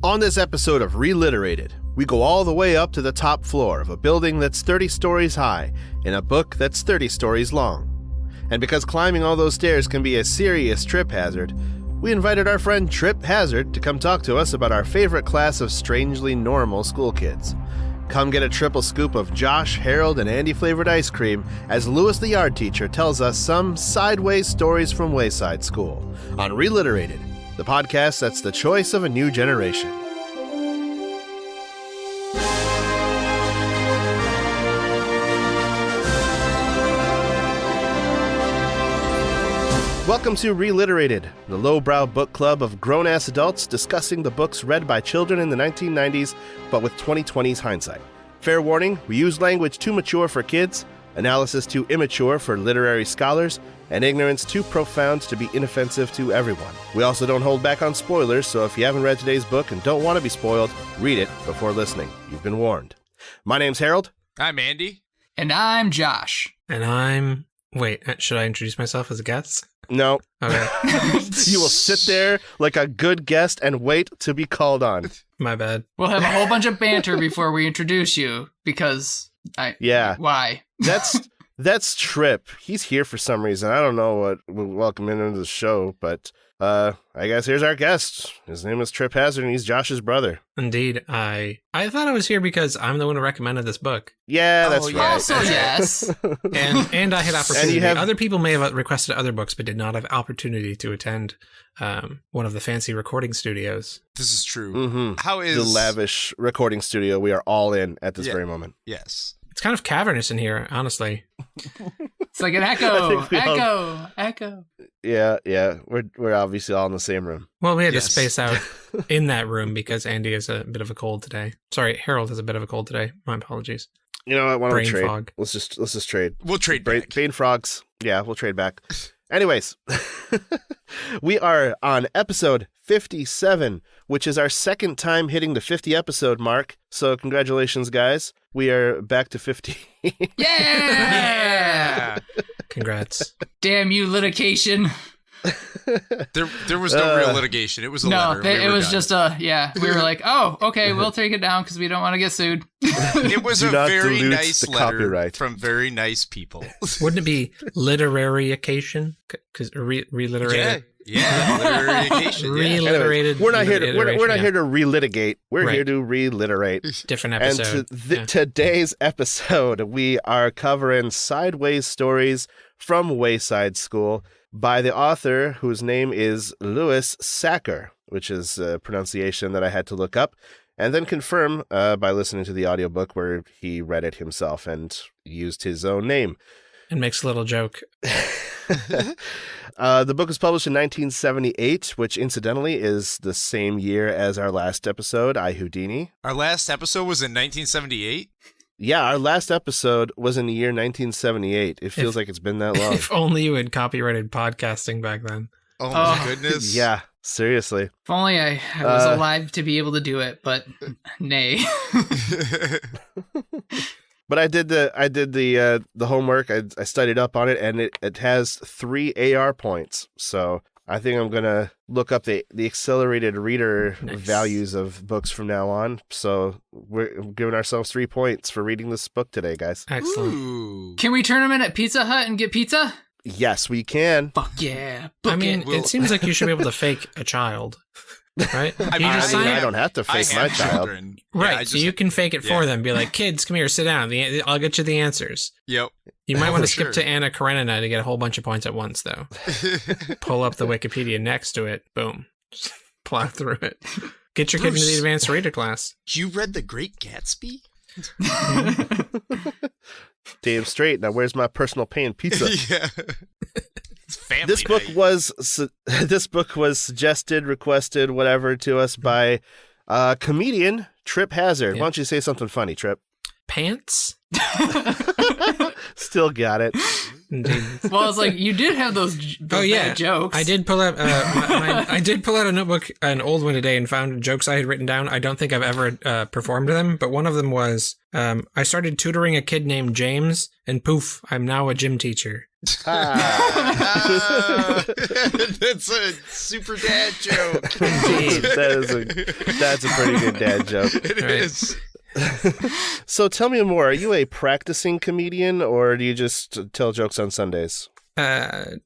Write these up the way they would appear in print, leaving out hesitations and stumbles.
On this episode of Reliterated, we go all the way up to the top floor of a building that's 30 stories high in a book that's 30 stories long. And because climbing all those stairs can be a serious trip hazard, we invited our friend Trip Hazard to come talk to us about our favorite class of strangely normal school kids. Come get a triple scoop of Josh, Harold, and Andy flavored ice cream as Lewis the yard teacher tells us some sideways stories from Wayside School on Reliterated, the podcast that's the choice of a new generation. Welcome to Reliterated, the lowbrow book club of grown-ass adults discussing the books read by children in the 1990s, but with 2020's hindsight. Fair warning, we use language too mature for kids, analysis too immature for literary scholars, and ignorance too profound to be inoffensive to everyone. We also don't hold back on spoilers, so if you haven't read today's book and don't want to be spoiled, read it before listening. You've been warned. My name's Harold. I'm Andy. And I'm Josh. And I'm... Wait, should I introduce myself as a guest? No. Okay. You will sit there like a good guest and wait to be called on. My bad. We'll have a whole bunch of banter before we introduce you, because why? That's Trip. He's here for some reason. I don't know what will welcome him into the show, but I guess here's our guest. His name is Trip Hazard, and he's Josh's brother. Indeed. I thought I was here because I'm the one who recommended this book. Yeah, that's right. Also, yes. And I had opportunity. And other people may have requested other books, but did not have opportunity to attend one of the fancy recording studios. This is true. Mm-hmm. How is... The lavish recording studio we are all in at this very moment. Yes. It's kind of cavernous in here, honestly. It's like an echo. Echo. Yeah. We're obviously all in the same room. Well, we had to space out in that room because Andy has a bit of a cold today. Sorry, Harold has a bit of a cold today. My apologies. You know what? Why don't we trade? Fog. Let's just trade. We'll trade back. Brain frogs. Yeah, we'll trade back. Anyways, we are on episode 57, which is our second time hitting the 50 episode mark. So congratulations, guys. We are back to 50. Yeah! Congrats. Damn you, litigation. There was no real litigation. It was a letter. It was just we were like, oh, okay, we'll take it down because we don't want to get sued. It was a very nice letter copyright from very nice people. Wouldn't it be literary occasion? Because reliterated. Yeah, literary occasion. Reliterated. We're not here to relitigate. We're Right. here to reliterate. Different episode. And today's episode, we are covering sideways stories from Wayside School by the author whose name is Lewis Sacker, which is a pronunciation that I had to look up and then confirm by listening to the audiobook where he read it himself and used his own name. And makes a little joke. The book was published in 1978, which incidentally is the same year as our last episode, I, Houdini. Our last episode was in 1978? Yeah, our last episode was in the year 1978. It feels like it's been that long. If only you had copyrighted podcasting back then. Oh my goodness. Yeah, seriously. If only I was alive to be able to do it, but nay. But I did the homework. I studied up on it, and it has 3 AR points. So I think I'm gonna look up the accelerated reader values of books from now on. So we're giving ourselves 3 points for reading this book today, guys. Excellent. Ooh. Can we turn them in at Pizza Hut and get pizza? Yes, we can. Fuck yeah. It seems like you should be able to fake a child. Right? I don't have to fake my child. Children. Right, Yeah, so you can fake it for them. Be like, kids, come here, sit down. I'll get you the answers. Yep. You might want to skip sure. to Anna Karenina to get a whole bunch of points at once, though. Pull up the Wikipedia next to it. Boom. Just plow through it. Get your kid into the advanced reader class. You read The Great Gatsby? Damn straight. Now, where's my personal pan pizza? Yeah. It's family This book night. was suggested, requested, whatever, to us by comedian Trip Hazard. Yeah. Why don't you say something funny, Trip? Pants? Still got it. Indeed. Well, it's like you did have those bad jokes. I did pull out I did pull out a notebook, an old one today, and found jokes I had written down. I don't think I've ever performed them, but one of them was I started tutoring a kid named James, and poof, I'm now a gym teacher. That's a super dad joke. That's a pretty good dad joke. It is. So tell me more. Are you a practicing comedian, or do you just tell jokes on Sundays? I'll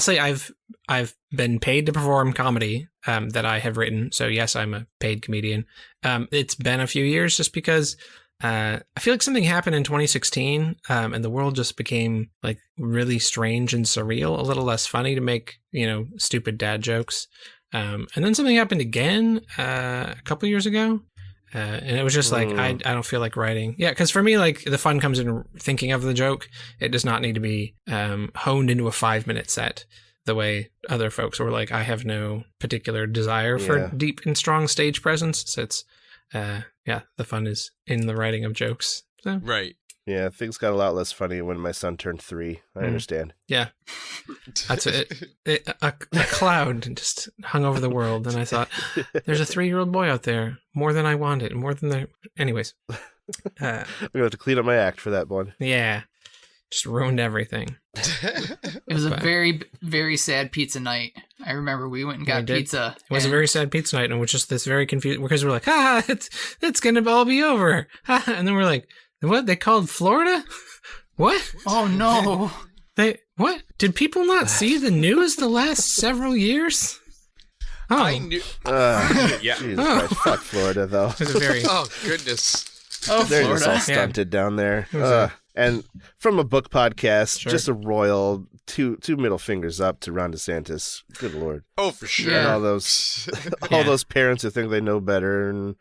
say I've been paid to perform comedy that I have written. So yes, I'm a paid comedian. It's been a few years just because I feel like something happened in 2016, and the world just became like really strange and surreal, a little less funny to make, stupid dad jokes. And then something happened again a couple years ago. And it was just like, I don't feel like writing. Yeah, because for me, like, the fun comes in thinking of the joke. It does not need to be honed into a 5-minute set the way other folks were like, I have no particular desire for deep and strong stage presence. So it's, the fun is in the writing of jokes. So. Right. Yeah, things got a lot less funny when my son turned 3. I understand. Yeah. That's it. A cloud just hung over the world, and I thought, there's a 3-year-old boy out there, more than I wanted, more than the... Anyways. I'm going to have to clean up my act for that one. Yeah. Just ruined everything. It was a very, very sad pizza night. I remember we went and got pizza. It was a very sad pizza night, and it was just this very confused... Because we're like, it's going to all be over. And then we're like... What? They called Florida? What? Oh, no. What? Did people not see the news the last several years? Oh. I knew. Yeah. Jesus Christ. Fuck Florida, though. It was a very... Oh, goodness. Oh, They're Florida. just all stunted down there. And from a book podcast, just a royal two middle fingers up to Ron DeSantis. Good Lord. Oh, for sure. And all those parents who think they know better and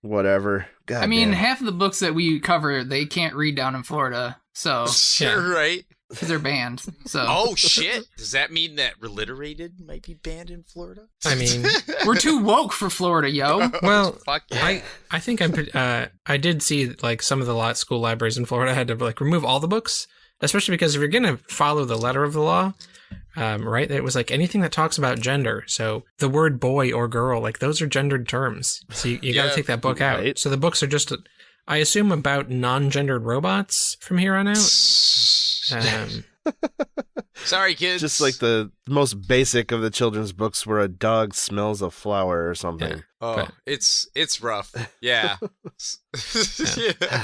whatever. God I mean, damn. half of the books that we cover, they can't read down in Florida. So Sure, right. Because they're banned. So. Oh, shit. Does that mean that Reliterated might be banned in Florida? I mean... We're too woke for Florida, yo. Well, Fuck yeah. I think I did see, like, some of the school libraries in Florida had to, like, remove all the books, especially because if you're going to follow the letter of the law, right, it was, like, anything that talks about gender. So the word boy or girl, like, those are gendered terms. So you got to take that book out. Right. So the books are just, I assume, about non-gendered robots from here on out. Sorry, kids. Just like the most basic of the children's books where a dog smells a flower or something. Yeah. Oh, it's rough. Yeah.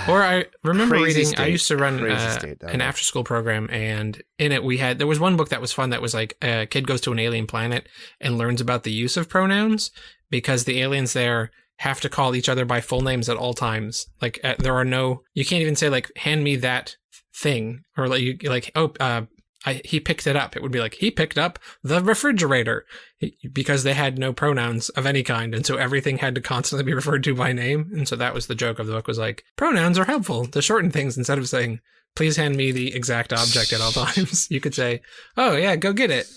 Or I remember reading, state. I used to run State, an after-school program, and in it there was one book that was fun that was like a kid goes to an alien planet and learns about the use of pronouns because the aliens there have to call each other by full names at all times. Like there are you can't even say like, hand me that thing, or he picked it up. It would be like, he picked up the refrigerator, because they had no pronouns of any kind. And so everything had to constantly be referred to by name. And so that was the joke of the book, was like, pronouns are helpful to shorten things. Instead of saying, please hand me the exact object at all times, you could say, oh yeah, go get it.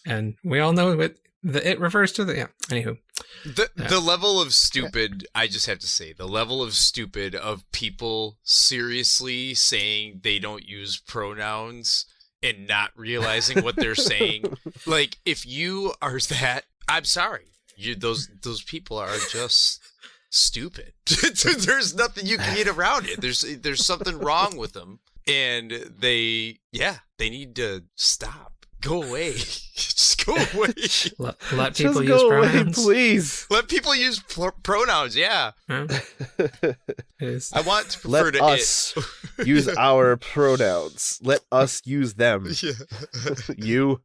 And we all know what it refers to. Anywho. The level of stupid, I just have to say, the level of stupid of people seriously saying they don't use pronouns and not realizing what they're saying. Like, if you are that, I'm sorry. Those people are just stupid. There's nothing you can get around it. There's something wrong with them. And they need to stop. Go away. Just go away. Let people Just use go pronouns. away, please. Let people use pronouns, yeah. It is. I want to prefer Let to us use our pronouns. Let us use them. You.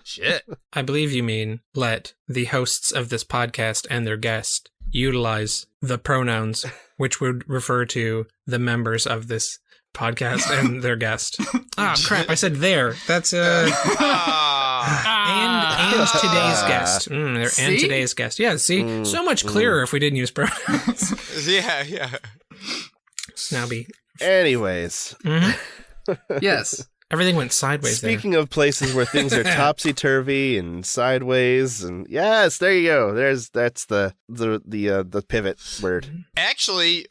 Shit. I believe you mean let the hosts of this podcast and their guest utilize the pronouns, which would refer to the members of this podcast and their guest. Crap, I said there. That's and today's guest. And today's guest. Yeah, see? So much clearer if we didn't use pronouns. Yeah. Now be. Anyways. Yes. Everything went sideways Speaking of places where things are topsy-turvy and sideways, and yes, there you go. That's the pivot word. Actually,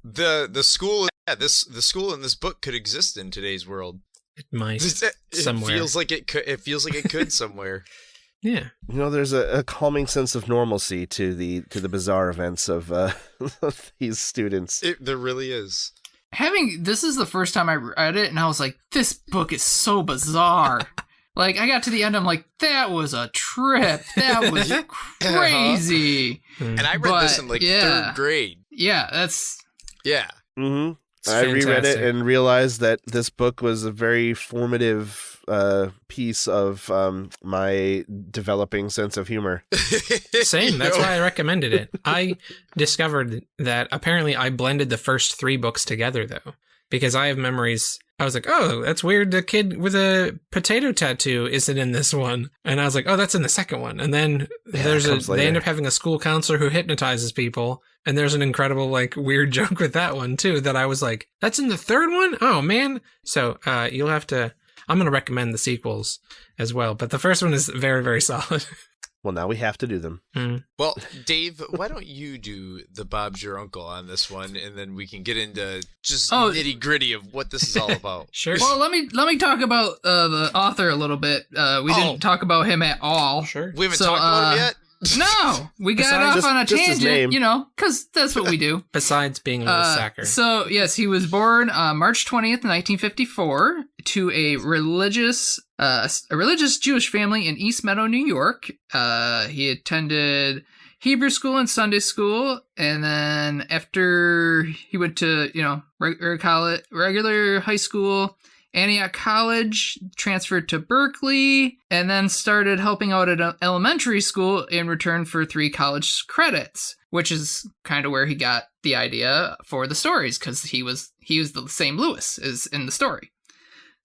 the school the school in this book could exist in today's world. It might. Somewhere. Feels like it could. It feels like it could somewhere. Yeah. You know, there's a calming sense of normalcy to the bizarre events of these students. There really is. this is the first time I read it, and I was like, this book is so bizarre. Like, I got to the end, I'm like, that was a trip. That was crazy. And I read this in like 3rd grade. Yeah, that's... Yeah. Mm-hmm. I reread it and realized that this book was a very formative piece of my developing sense of humor. Same. That's why I recommended it. I discovered that apparently I blended the first 3 books together, though, because I have memories. I was like, oh, that's weird. The kid with a potato tattoo isn't in this one. And I was like, oh, that's in the second one. And then they end up having a school counselor who hypnotizes people. And there's an incredible, like, weird joke with that one, too, that I was like, that's in the 3rd one? Oh, man. So you'll have to, I'm going to recommend the sequels as well. But the first one is very, very solid. Well, now we have to do them. Mm. Well, Dave, why don't you do the Bob's Your Uncle on this one, and then we can get into just nitty gritty of what this is all about. Sure. Well, let me talk about the author a little bit. We didn't talk about him at all. Sure. We haven't talked about him yet? No, we got off on a tangent, because that's what we do. Besides being a little sacker. So, yes, he was born March 20th, 1954, to a religious Jewish family in East Meadow, New York. He attended Hebrew school and Sunday school, and then after he went to, regular high school, Antioch College, transferred to Berkeley, and then started helping out at an elementary school in return for 3 college credits, which is kind of where he got the idea for the stories, because he was the same Lewis as in the story.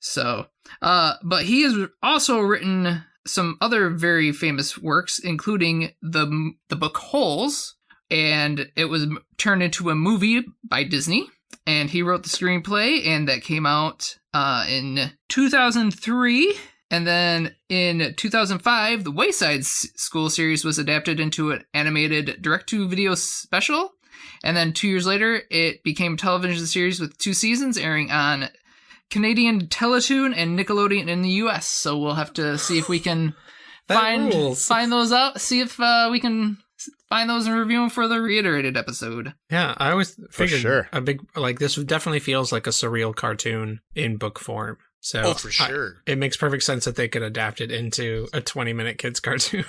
So, but he has also written some other very famous works, including the book Holes, and it was turned into a movie by Disney. And he wrote the screenplay, and that came out in 2003. And then in 2005, the Wayside School series was adapted into an animated direct-to-video special. And then 2 years later, it became a television series with 2 seasons, airing on Canadian Teletoon and Nickelodeon in the U.S. So we'll have to see if we can find those out, see if we can... find those and review them for the reiterated episode. Yeah, I always figured a big, like, this definitely feels like a surreal cartoon in book form. So for sure. It makes perfect sense that they could adapt it into a 20-minute kids cartoon.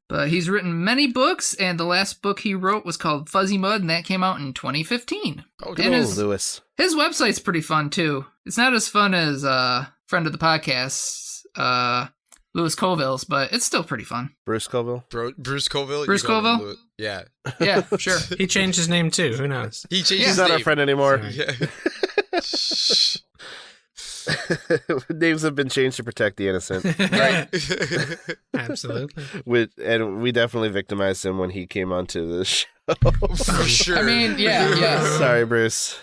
But he's written many books, and the last book he wrote was called Fuzzy Mud, and that came out in 2015. Oh, and Lewis. His website's pretty fun, too. It's not as fun as friend of the podcast, Louis Colville's, but it's still pretty fun. Bruce Colville? Bruce Colville? Bruce Colville? Yeah. Yeah, sure. He changed his name, too. Who knows? He's not our friend anymore. Yeah. Names have been changed to protect the innocent. Right. Absolutely. And we definitely victimized him when he came onto the show. For sure. I mean, yeah. Sorry, Bruce.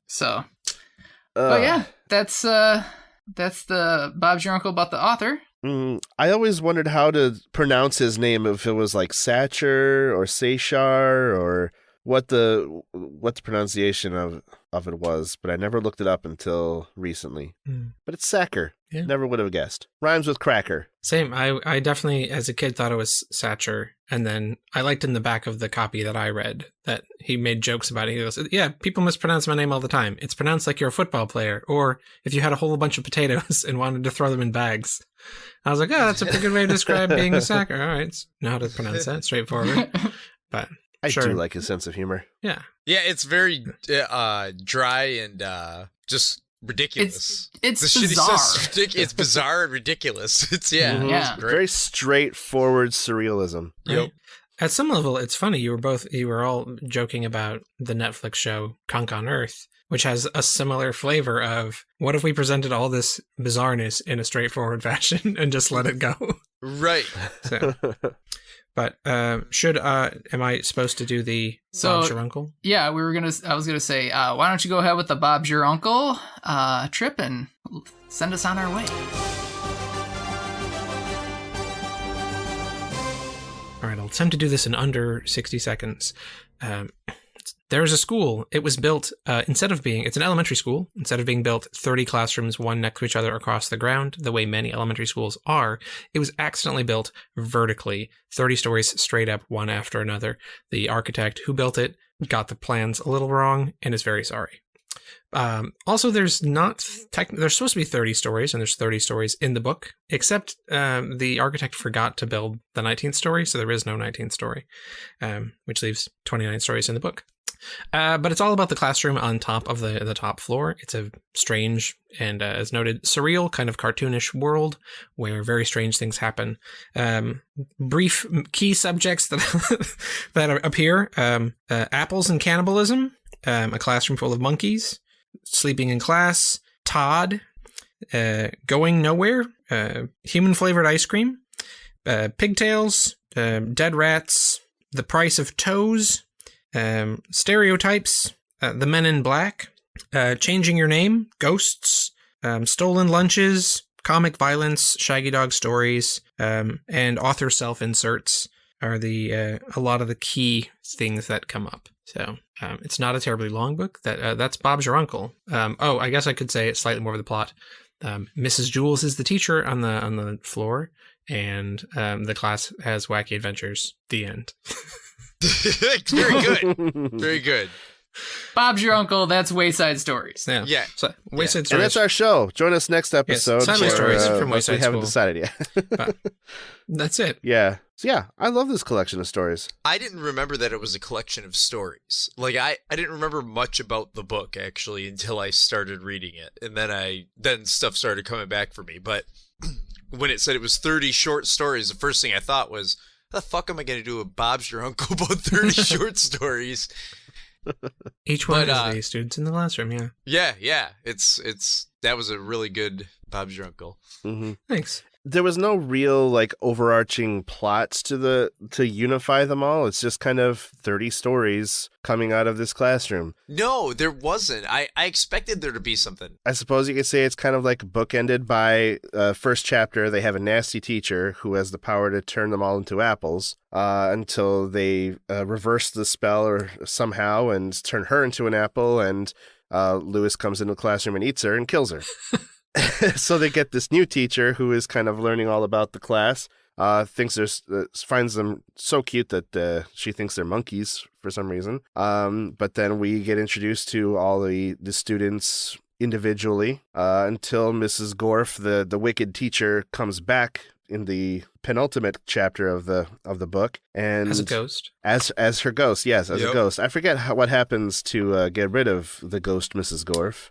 So, but yeah, that's the Bob's Your Uncle about the author. I always wondered how to pronounce his name, if it was like Satcher or Sachar or what the pronunciation of it was, but I never looked it up until recently. But it's Sacker. Yeah. Never would have guessed. Rhymes with cracker. Same. I definitely, as a kid, thought it was Satcher, and then I liked in the back of the copy that I read that he made jokes about it. He goes, yeah, people mispronounce my name all the time. It's pronounced like you're a football player, or if you had a whole bunch of potatoes and wanted to throw them in bags. I was like, oh, that's a pretty good way to describe being a Sacker. All right, know how to pronounce that, straightforward. But I do like his sense of humor. Yeah. Yeah, it's very dry and just ridiculous. It's the bizarre. It's bizarre and ridiculous. It's yeah. Very straightforward surrealism. Right. Yep. At some level, it's funny. You were all joking about the Netflix show Conk on Earth, which has a similar flavor of what if we presented all this bizarreness in a straightforward fashion and just let it go? Right. So, but am I supposed to do the Bob's Your Uncle? Yeah, I was gonna say, why don't you go ahead with the Bob's Your Uncle trip and send us on our way. All right, I'll attempt to do this in under 60 seconds. There's a school. It was built, it's an elementary school. Instead of being built 30 classrooms, one next to each other across the ground, the way many elementary schools are, it was accidentally built vertically, 30 stories straight up, one after another. The architect who built it got the plans a little wrong and is very sorry. Also, there's there's supposed to be 30 stories, and there's 30 stories in the book, except the architect forgot to build the 19th story, so there is no 19th story, which leaves 29 stories in the book. But it's all about the classroom on top of the top floor. It's a strange and, as noted, surreal kind of cartoonish world where very strange things happen. Brief key subjects that appear: apples and cannibalism, a classroom full of monkeys, sleeping in class, Todd, going nowhere, human flavored ice cream, pigtails, dead rats, the price of toes. Stereotypes, the Men in Black, changing your name, ghosts, stolen lunches, comic violence, Shaggy Dog stories, and author self-inserts are a lot of the key things that come up. So it's not a terribly long book. That's Bob's Your Uncle. I guess I could say it's slightly more of the plot. Mrs. Jewls is the teacher on the floor, and the class has wacky adventures. The end. Very good. Very good. Bob's Your Uncle. That's Wayside Stories. Yeah. So, Wayside Stories. And that's our show. Join us next episode. Yes, Family Stories from Wayside We haven't decided yet. That's it. Yeah. So yeah, I love this collection of stories. I didn't remember that it was a collection of stories. Like I didn't remember much about the book actually until I started reading it, and then stuff started coming back for me. But when it said it was 30 short stories, the first thing I thought was, how the fuck am I going to do a Bob's Your Uncle about 30 short stories? Each one is the students in the classroom, yeah. Yeah. It's that was a really good Bob's Your Uncle. Mm-hmm. Thanks. There was no real overarching plots to unify them all. It's just kind of 30 stories coming out of this classroom. No, there wasn't. I expected there to be something. I suppose you could say it's kind of like bookended by first chapter. They have a nasty teacher who has the power to turn them all into apples until they reverse the spell or somehow and turn her into an apple, and Lewis comes into the classroom and eats her and kills her. So they get this new teacher who is kind of learning all about the class, finds them so cute that she thinks they're monkeys for some reason. But then we get introduced to all the students individually until Mrs. Gorf, the wicked teacher, comes back in the penultimate chapter of the book, and as a ghost, as her ghost, yes, as a ghost. I forget what happens to get rid of the ghost, Mrs. Gorf.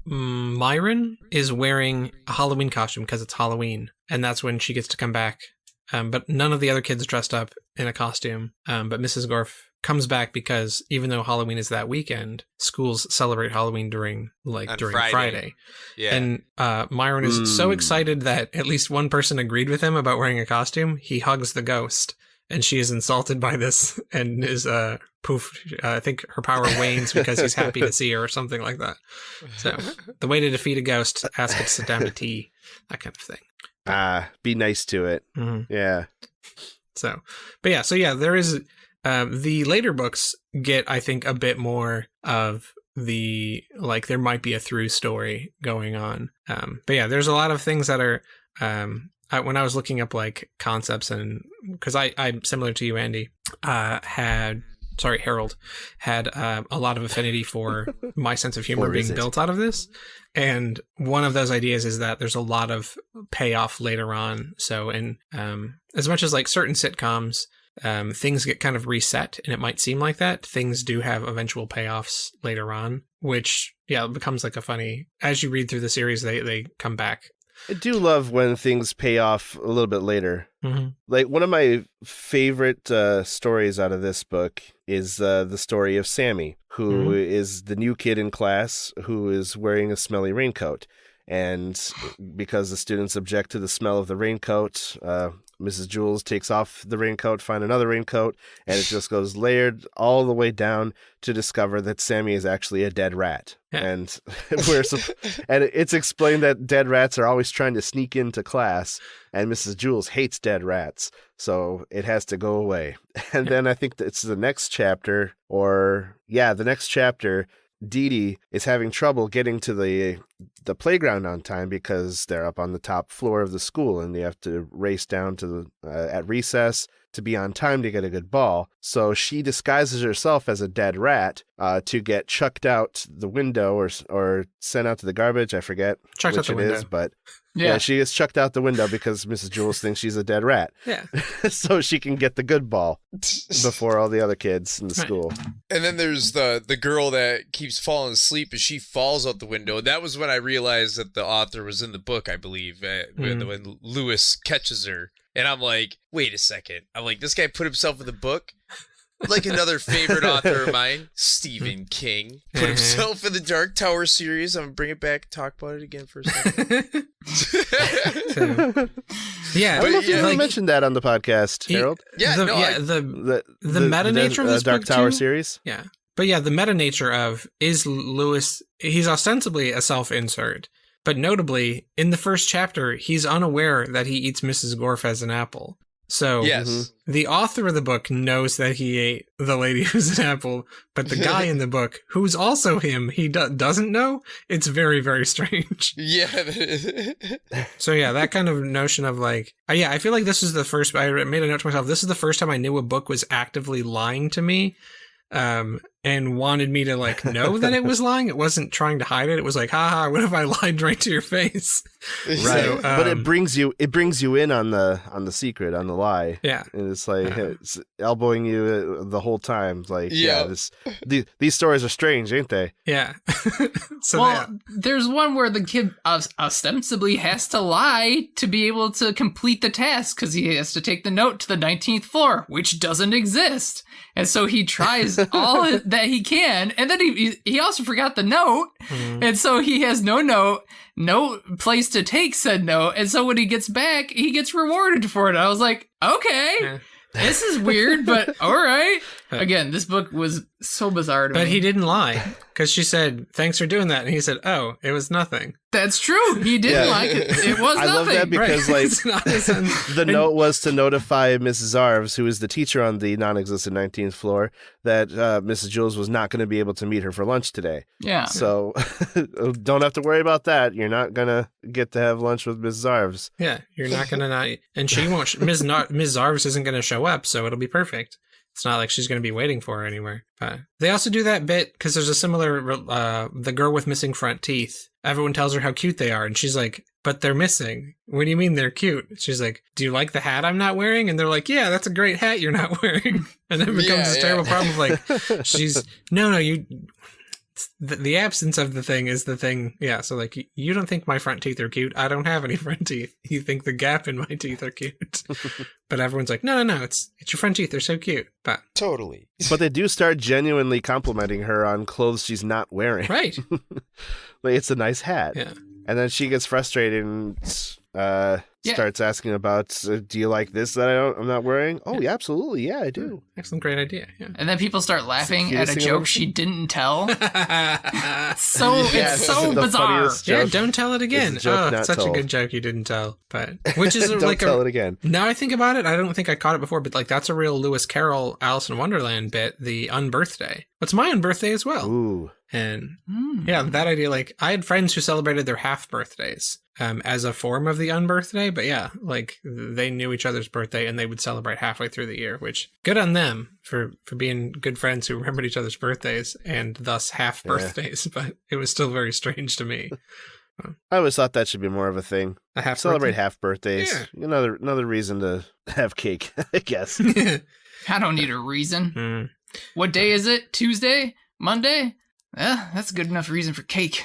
Myron is wearing a Halloween costume because it's Halloween, and that's when she gets to come back. But none of the other kids dressed up in a costume. But Mrs. Gorf comes back because even though Halloween is that weekend, schools celebrate Halloween during Friday. Yeah. And Myron is so excited that at least one person agreed with him about wearing a costume. He hugs the ghost, and she is insulted by this and is poof. I think her power wanes because he's happy to see her or something like that. So the way to defeat a ghost, ask it to sit down to tea, that kind of thing. Be nice to it. Mm-hmm. Yeah. So there is the later books get, I think, a bit more of the, there might be a through story going on. But yeah, there's a lot of things that are, when I was looking up concepts, and because I'm similar to you, Andy, Harold had a lot of affinity for my sense of humor being built out of this. And one of those ideas is that there's a lot of payoff later on. So as much as certain sitcoms, things get kind of reset, and it might seem like that, things do have eventual payoffs later on, which, it becomes a funny, as you read through the series, they come back. I do love when things pay off a little bit later. Mm-hmm. One of my favorite stories out of this book is the story of Sammy, who is the new kid in class who is wearing a smelly raincoat. And because the students object to the smell of the raincoat, Mrs. Jewls takes off the raincoat, find another raincoat, and it just goes layered all the way down to discover that Sammy is actually a dead rat. Yeah. And it's explained that dead rats are always trying to sneak into class, and Mrs. Jewls hates dead rats, so it has to go away. And then I think it's the next chapter, Dee Dee is having trouble getting to the playground on time because they're up on the top floor of the school and they have to race down to at recess to be on time to get a good ball. So she disguises herself as a dead rat to get chucked out the window or sent out to the garbage. I forget Chucked which out the it window. is, but yeah, she is chucked out the window because Mrs. Jewls thinks she's a dead rat. Yeah. So she can get the good ball before all the other kids in the school. And then there's the girl that keeps falling asleep and she falls out the window. That was when I realized that the author was in the book, I believe, when Lewis catches her. And I'm like, wait a second. I'm like, this guy put himself in the book? Like another favorite author of mine, Stephen King, put himself in the Dark Tower series. I'm going to bring it back and talk about it again for a second. Yeah. I don't know if you ever mentioned that on the podcast, Harold. The meta nature of this Dark book Tower too? series. Yeah. But yeah, the meta nature of is Lewis, he's ostensibly a self-insert. But notably, in the first chapter, he's unaware that he eats Mrs. Gorf as an apple. So the author of the book knows that he ate the lady who's an apple, but the guy in the book, who's also him, he doesn't know. It's very, very strange. Yeah. So yeah, that kind of notion of like, I feel like this is the first, I made a note to myself, this is the first time I knew a book was actively lying to me. And wanted me to like know that it was lying. It wasn't trying to hide it. It was like, haha, what if I lied right to your face? Right. So, but it brings you in on the secret, on the lie. Yeah. And it's like it's elbowing you the whole time. Like, these stories are strange, ain't they? Yeah. So there's one where the kid ostensibly has to lie to be able to complete the task because he has to take the note to the 19th floor, which doesn't exist. And so he tries all that he can, and then he also forgot the note, and so he has no note, no place to take said note, and so when he gets back, he gets rewarded for it. I was like, okay, this is weird, but all right. Again, this book was so bizarre to me. But he didn't lie, because she said, thanks for doing that, and he said, oh, it was nothing. That's true. He didn't like it. It was nothing. I love that because the note was to notify Mrs. Arves, who is the teacher on the non-existent 19th floor, that Mrs. Jewls was not going to be able to meet her for lunch today. Yeah. So don't have to worry about that. You're not going to get to have lunch with Mrs. Arves. Yeah, you're not going to not... And she won't... Ms. Arves isn't going to show up, so it'll be perfect. It's not like she's going to be waiting for her anywhere. But they also do that bit because there's a similar, the girl with missing front teeth. Everyone tells her how cute they are. And she's like, but they're missing. What do you mean they're cute? She's like, do you like the hat I'm not wearing? And they're like, yeah, that's a great hat you're not wearing. And then it becomes this terrible problem of like, she's, no, you... The absence of the thing is the thing. Yeah, so like, you don't think my front teeth are cute. I don't have any front teeth. You think the gap in my teeth are cute. But everyone's like, no, it's your front teeth. They're so cute. But totally. But they do start genuinely complimenting her on clothes she's not wearing. Right. Like, it's a nice hat. Yeah. And then she gets frustrated and starts asking about, do you like this that I'm not wearing? Oh, yeah, absolutely. Yeah, I do. Excellent. Great idea. Yeah. And then people start laughing at a joke she didn't tell. It's so bizarre. Yeah, don't tell it again. It's such told. a good joke you didn't tell. But which is don't like tell it again. Now I think about it, I don't think I caught it before, but like that's a real Lewis Carroll Alice in Wonderland bit, the unbirthday. It's my unbirthday as well. Ooh. And yeah, that idea, like I had friends who celebrated their half birthdays as a form of the unbirthday, but yeah, like they knew each other's birthday and they would celebrate halfway through the year, which good on them for being good friends who remembered each other's birthdays and thus half birthdays, but it was still very strange to me. I always thought that should be more of a thing. Celebrate half birthdays. Yeah. Another reason to have cake, I guess. I don't need a reason. What day is it? Tuesday? Monday? That's a good enough reason for cake.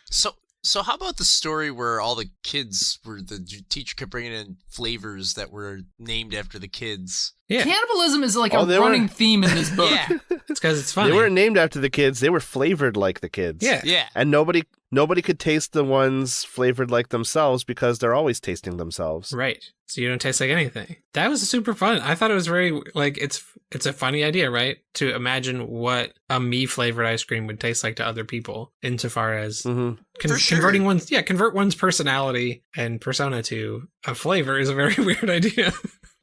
So how about the story where all the kids the teacher kept bringing in flavors that were named after the kids? Yeah. Cannibalism is like a running theme in this book. Yeah. It's because it's funny. They weren't named after the kids. They were flavored like the kids. Yeah. And nobody could taste the ones flavored like themselves because they're always tasting themselves. Right. So you don't taste like anything. That was super fun. I thought it was very, like, it's a funny idea, right? To imagine what a me flavored ice cream would taste like to other people, insofar as convert one's personality and persona to a flavor is a very weird idea.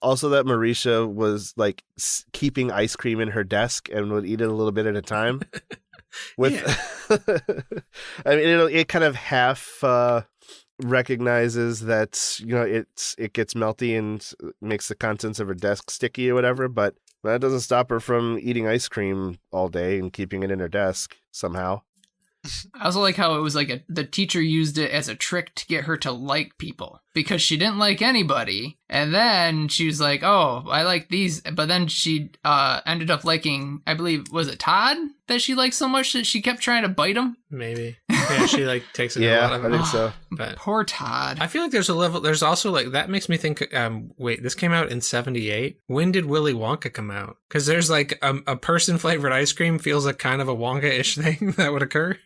Also, that Marisha was like keeping ice cream in her desk and would eat it a little bit at a time. With, I mean, it kind of half recognizes that, you know, it gets melty and makes the contents of her desk sticky or whatever, but that doesn't stop her from eating ice cream all day and keeping it in her desk somehow. I also like how it was like the teacher used it as a trick to get her to like people because she didn't like anybody. And then she was like, oh, I like these. But then she ended up liking, I believe, was it Todd that she liked so much that she kept trying to bite him? Maybe. Yeah, she like takes it a lot of it. I think so. But poor Todd. I feel like there's a level, there's also like, that makes me think, wait, this came out in 1978? When did Willy Wonka come out? Because there's like a person-flavored ice cream feels like kind of a Wonka-ish thing that would occur.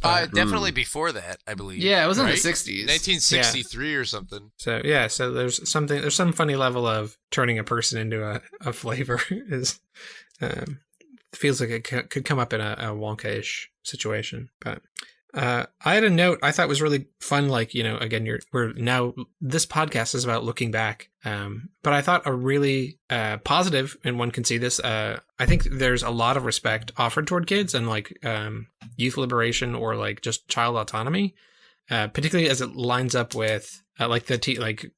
Definitely before that, I believe. Yeah, it was in the right? 60s. 1963 or something. So yeah, so there's some funny level of turning a person into a flavor is feels like it could come up in a Wonka-ish situation. But I had a note I thought was really fun. Like, you know, again, this podcast is about looking back. But I thought a really positive, and one can see this. I think there's a lot of respect offered toward kids and like youth liberation or like just child autonomy, particularly as it lines up with like the teacher,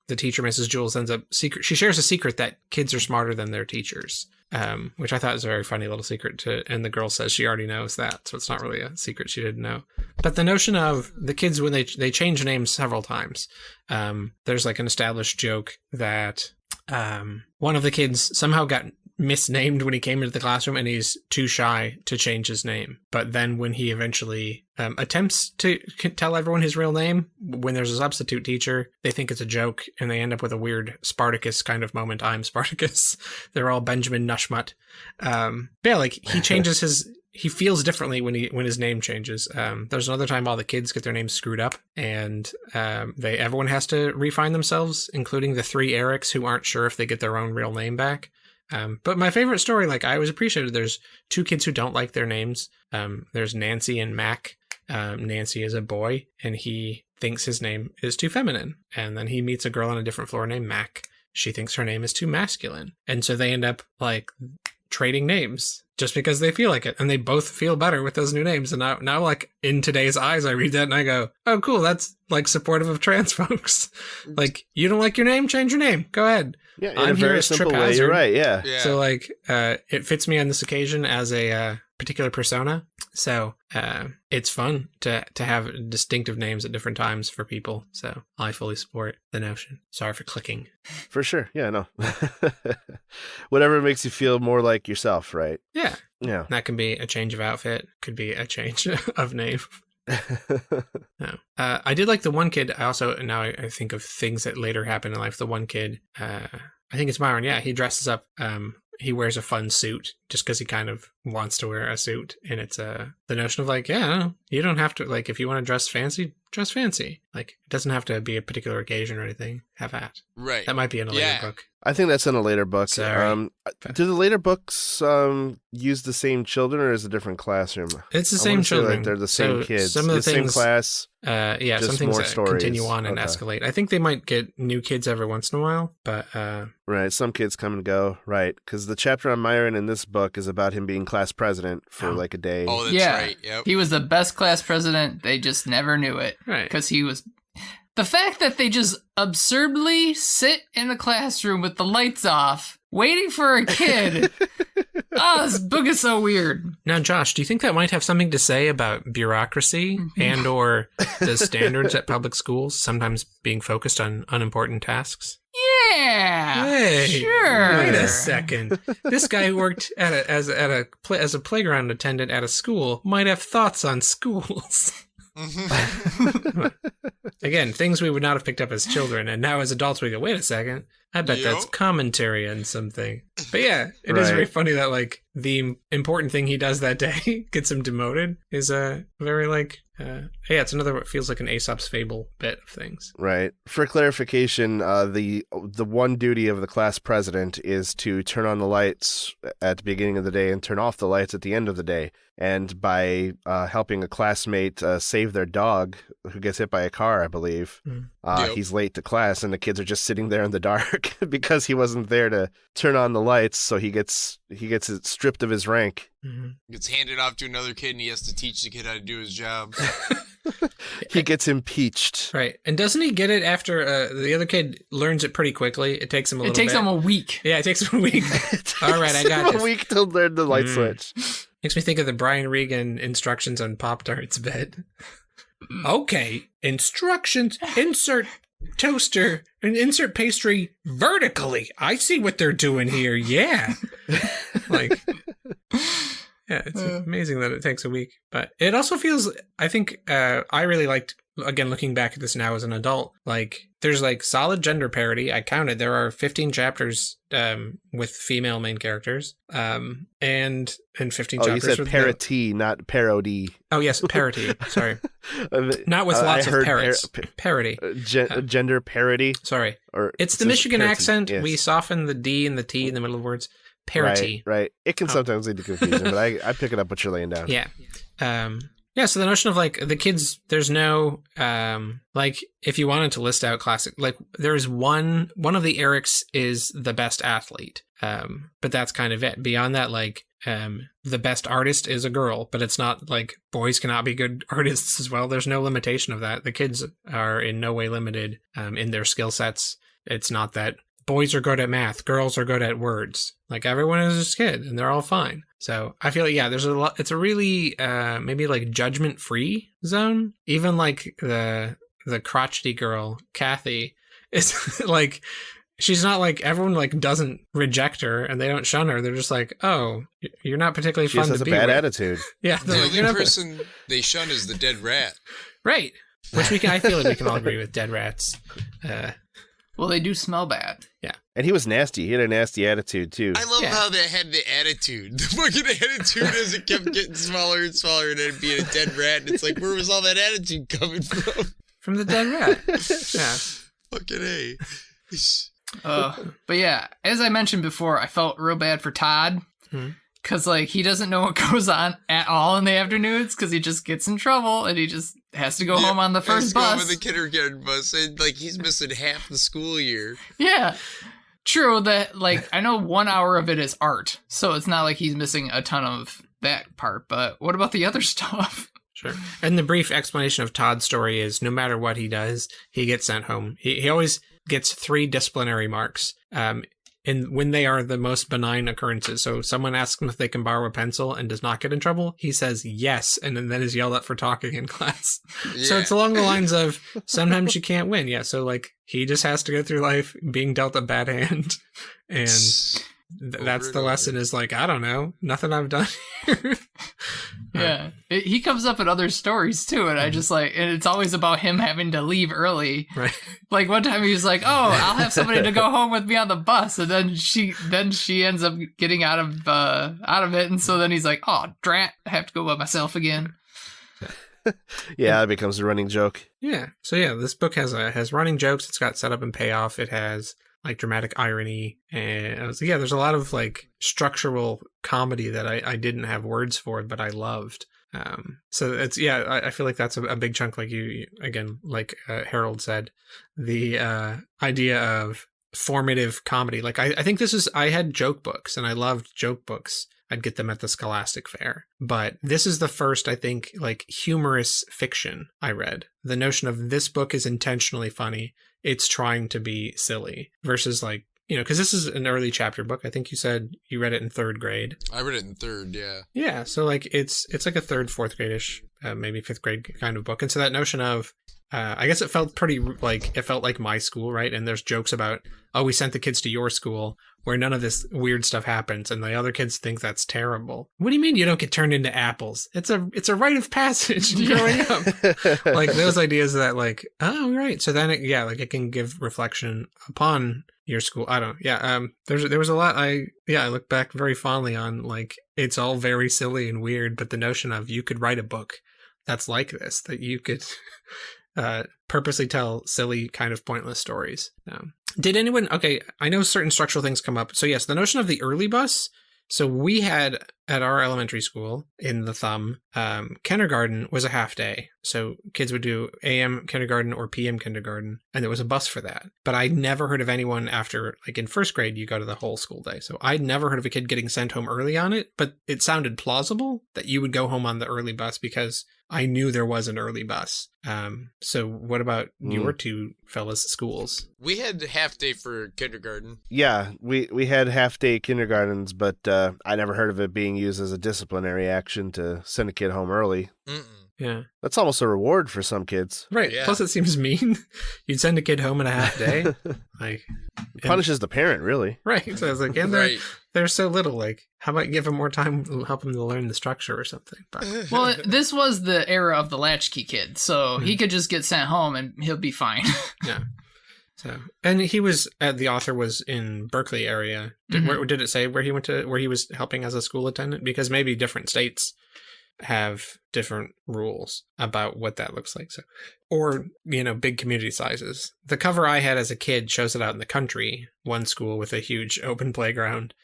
Mrs. Jewls, ends up she shares a secret that kids are smarter than their teachers. Which I thought was a very funny little secret and the girl says she already knows that, so it's not really a secret she didn't know. But the notion of the kids when they change names several times, there's like an established joke that one of the kids somehow got misnamed when he came into the classroom and he's too shy to change his name. But then when he eventually attempts to tell everyone his real name, when there's a substitute teacher, they think it's a joke and they end up with a weird Spartacus kind of moment. I'm Spartacus. They're all Benjamin Nushmut. Yeah, like he changes he feels differently when his name changes. There's another time all the kids get their names screwed up and everyone has to refine themselves, including the 3 Erics who aren't sure if they get their own real name back. But my favorite story, like I always appreciated, there's 2 kids who don't like their names. There's Nancy and Mac. Nancy is a boy and he thinks his name is too feminine. And then he meets a girl on a different floor named Mac. She thinks her name is too masculine. And so they end up like trading names just because they feel like it. And they both feel better with those new names. And now like in today's eyes, I read that and I go, oh, cool. That's like supportive of trans folks. Like, you don't like your name? Change your name. Go ahead. Yeah, in a very simple way. You're right. Yeah. So like, it fits me on this occasion as a particular persona. So it's fun to have distinctive names at different times for people. So I fully support the notion. Sorry for clicking. For sure. Yeah, no. Whatever makes you feel more like yourself, right? Yeah. Yeah. That can be a change of outfit. Could be a change of name. No. I did like the one kid. I also, now I think of things that later happened in life. The one kid, I think it's Myron. Yeah, he dresses up. He wears a fun suit just because he kind of wants to wear a suit. And it's the notion of like, yeah, you don't have to, like, if you want to dress fancy, dress fancy. Like, it doesn't have to be a particular occasion or anything. Have at. Right. That might be in a later book. I think that's in a later book. Sorry. Do the later books use the same children or is it a different classroom? It's the same children. Like they're the same kids. Some of the things, same class. Yeah, some things that continue on and escalate. I think they might get new kids every once in a while, but right, some kids come and go. Right, because the chapter on Myron in this book is about him being class president for like a day. Oh, that's right. Yep. He was the best class president. They just never knew it. Right, because he was. The fact that they just absurdly sit in the classroom with the lights off, waiting for a kid. This book is so weird. Now, Josh, do you think that might have something to say about bureaucracy and or the standards at public schools sometimes being focused on unimportant tasks? Yeah. Hey, sure. Wait a second. This guy who worked as a playground attendant at a school might have thoughts on schools. Again, things we would not have picked up as children, and now as adults we go, wait a second, I bet that's commentary on something. But yeah, it is very funny that like the important thing he does that day gets him demoted is a very like it's another what feels like an Aesop's fable bit of things. Right. For clarification, the one duty of the class president is to turn on the lights at the beginning of the day and turn off the lights at the end of the day. And by helping a classmate save their dog who gets hit by a car, I believe, he's late to class, and the kids are just sitting there in the dark because he wasn't there to turn on the lights. So he gets it stripped of his rank. Mm-hmm. Gets handed off to another kid, and he has to teach the kid how to do his job. He gets impeached. Right. And doesn't he get it after the other kid learns it pretty quickly? It takes him a little bit. It takes him a week. Yeah, it takes him a week. All right, I got this. A week to learn the light switch. Makes me think of the Brian Regan instructions on Pop-Tarts bit. Okay, instructions, insert toaster and insert pastry vertically. I see what they're doing here. Yeah. Yeah, it's amazing that it takes a week. But it also feels, I think, I really liked, again, looking back at this now as an adult, there's solid gender parity. I counted. There are 15 chapters with female main characters, and 15 chapters. You said parity, not parody. Oh, yes, parity. Sorry. Not with lots of parrots. Parody. Gender parity. Sorry. It's the Michigan parity, accent. yes. We soften the D and the T in the middle of words. Parity. Right. It can sometimes lead to confusion, but I pick it up what you're laying down. Yeah. So the notion of the kids, there's no, if you wanted to list out classic, there's one of the Erics is the best athlete. But that's kind of it. Beyond that, the best artist is a girl, but it's not boys cannot be good artists as well. There's no limitation of that. The kids are in no way limited, in their skill sets. It's not that boys are good at math, girls are good at words. Everyone is a kid, and they're all fine. So I feel there's a lot. It's a really maybe judgment-free zone. Even the crotchety girl, Kathy, is she's not everyone doesn't reject her and they don't shun her. They're just oh, you're not particularly fun to be with. She has a bad attitude. Yeah, the only person they shun is the dead rat. Right. Which I feel we can all agree with. Dead rats. Well, they do smell bad. Yeah. And he was nasty. He had a nasty attitude, too. I love how they had the attitude. The fucking attitude as it kept getting smaller and smaller and then being a dead rat. And it's where was all that attitude coming from? From the dead rat. Yeah. Fucking A. But yeah, as I mentioned before, I felt real bad for Todd. Because, he doesn't know what goes on at all in the afternoons because he just gets in trouble and he just has to go home on the first bus. With the kindergarten bus. And, he's missing half the school year. Yeah. True that, I know 1 hour of it is art. So it's not like he's missing a ton of that part. But what about the other stuff? Sure. And the brief explanation of Todd's story is no matter what he does, he gets sent home. He always gets 3 disciplinary marks. And when they are the most benign occurrences. So someone asks him if they can borrow a pencil and does not get in trouble. He says yes, and then is yelled at for talking in class. Yeah. So it's along the lines of sometimes you can't win. Yeah, so he just has to go through life being dealt a bad hand. And that's the lesson is I don't know, nothing I've done here. Yeah. He comes up in other stories too, and I just and it's always about him having to leave early. Right. One time he was oh, I'll have somebody to go home with me on the bus, and then she ends up getting out of it, and so then he's oh, drat, I have to go by myself again. Yeah, it becomes a running joke. Yeah. So yeah, this book has running jokes. It's got setup and payoff. It has dramatic irony, and there's a lot of structural comedy that I didn't have words for, but I loved. So it's I feel that's a big chunk, you again, Harold said, the idea of formative comedy. I think I had joke books, and I loved joke books. I'd get them at the Scholastic Fair, but this is the first, I think, humorous fiction I read. The notion of this book is intentionally funny. It's trying to be silly versus because this is an early chapter book. I think you said you read it in 3rd grade. I read it in 3rd, yeah. Yeah, so it's a 3rd, 4th grade-ish, maybe 5th grade kind of book. And so that notion of, I guess it felt pretty it felt like my school, right? And there's jokes about, oh, we sent the kids to your school where none of this weird stuff happens, and the other kids think that's terrible. What do you mean you don't get turned into apples? It's a rite of passage growing up. Those ideas that oh, right. So then it can give reflection upon your school. I don't. Yeah. There was a lot. I look back very fondly on it's all very silly and weird, but the notion of you could write a book that's like this, that you could purposely tell silly kind of pointless stories. Did anyone, okay, I know certain structural things come up. So yes, the notion of the early bus So we had at our elementary school in the Thumb, kindergarten was a half day. So kids would do AM kindergarten or PM kindergarten, and there was a bus for that. But I never heard of anyone after, like in first grade, you go to the whole school day. So I'd never heard of a kid getting sent home early on it, but it sounded plausible that you would go home on the early bus because I knew there was an early bus. So what about your two fellas' schools? We had half day for kindergarten. Yeah, we had half day kindergartens, but I never heard of it being used as a disciplinary action to send a kid home early. Yeah. That's almost a reward for some kids. Right. Yeah. Plus it seems mean. You'd send a kid home in a half day. Like Punishes the parent, really. Right. So I was like, and they're so little, like, how about give them more time, help them to learn the structure or something? But Well, this was the era of the latchkey kid, so he could just get sent home and he'll be fine. yeah. So, and he was the author was in Berkeley area. Where did it say where he went to, where he was helping as a school attendant? Because maybe different states have different rules about what that looks like. So, or, big community sizes. The cover I had as a kid shows it out in the country, one school with a huge open playground.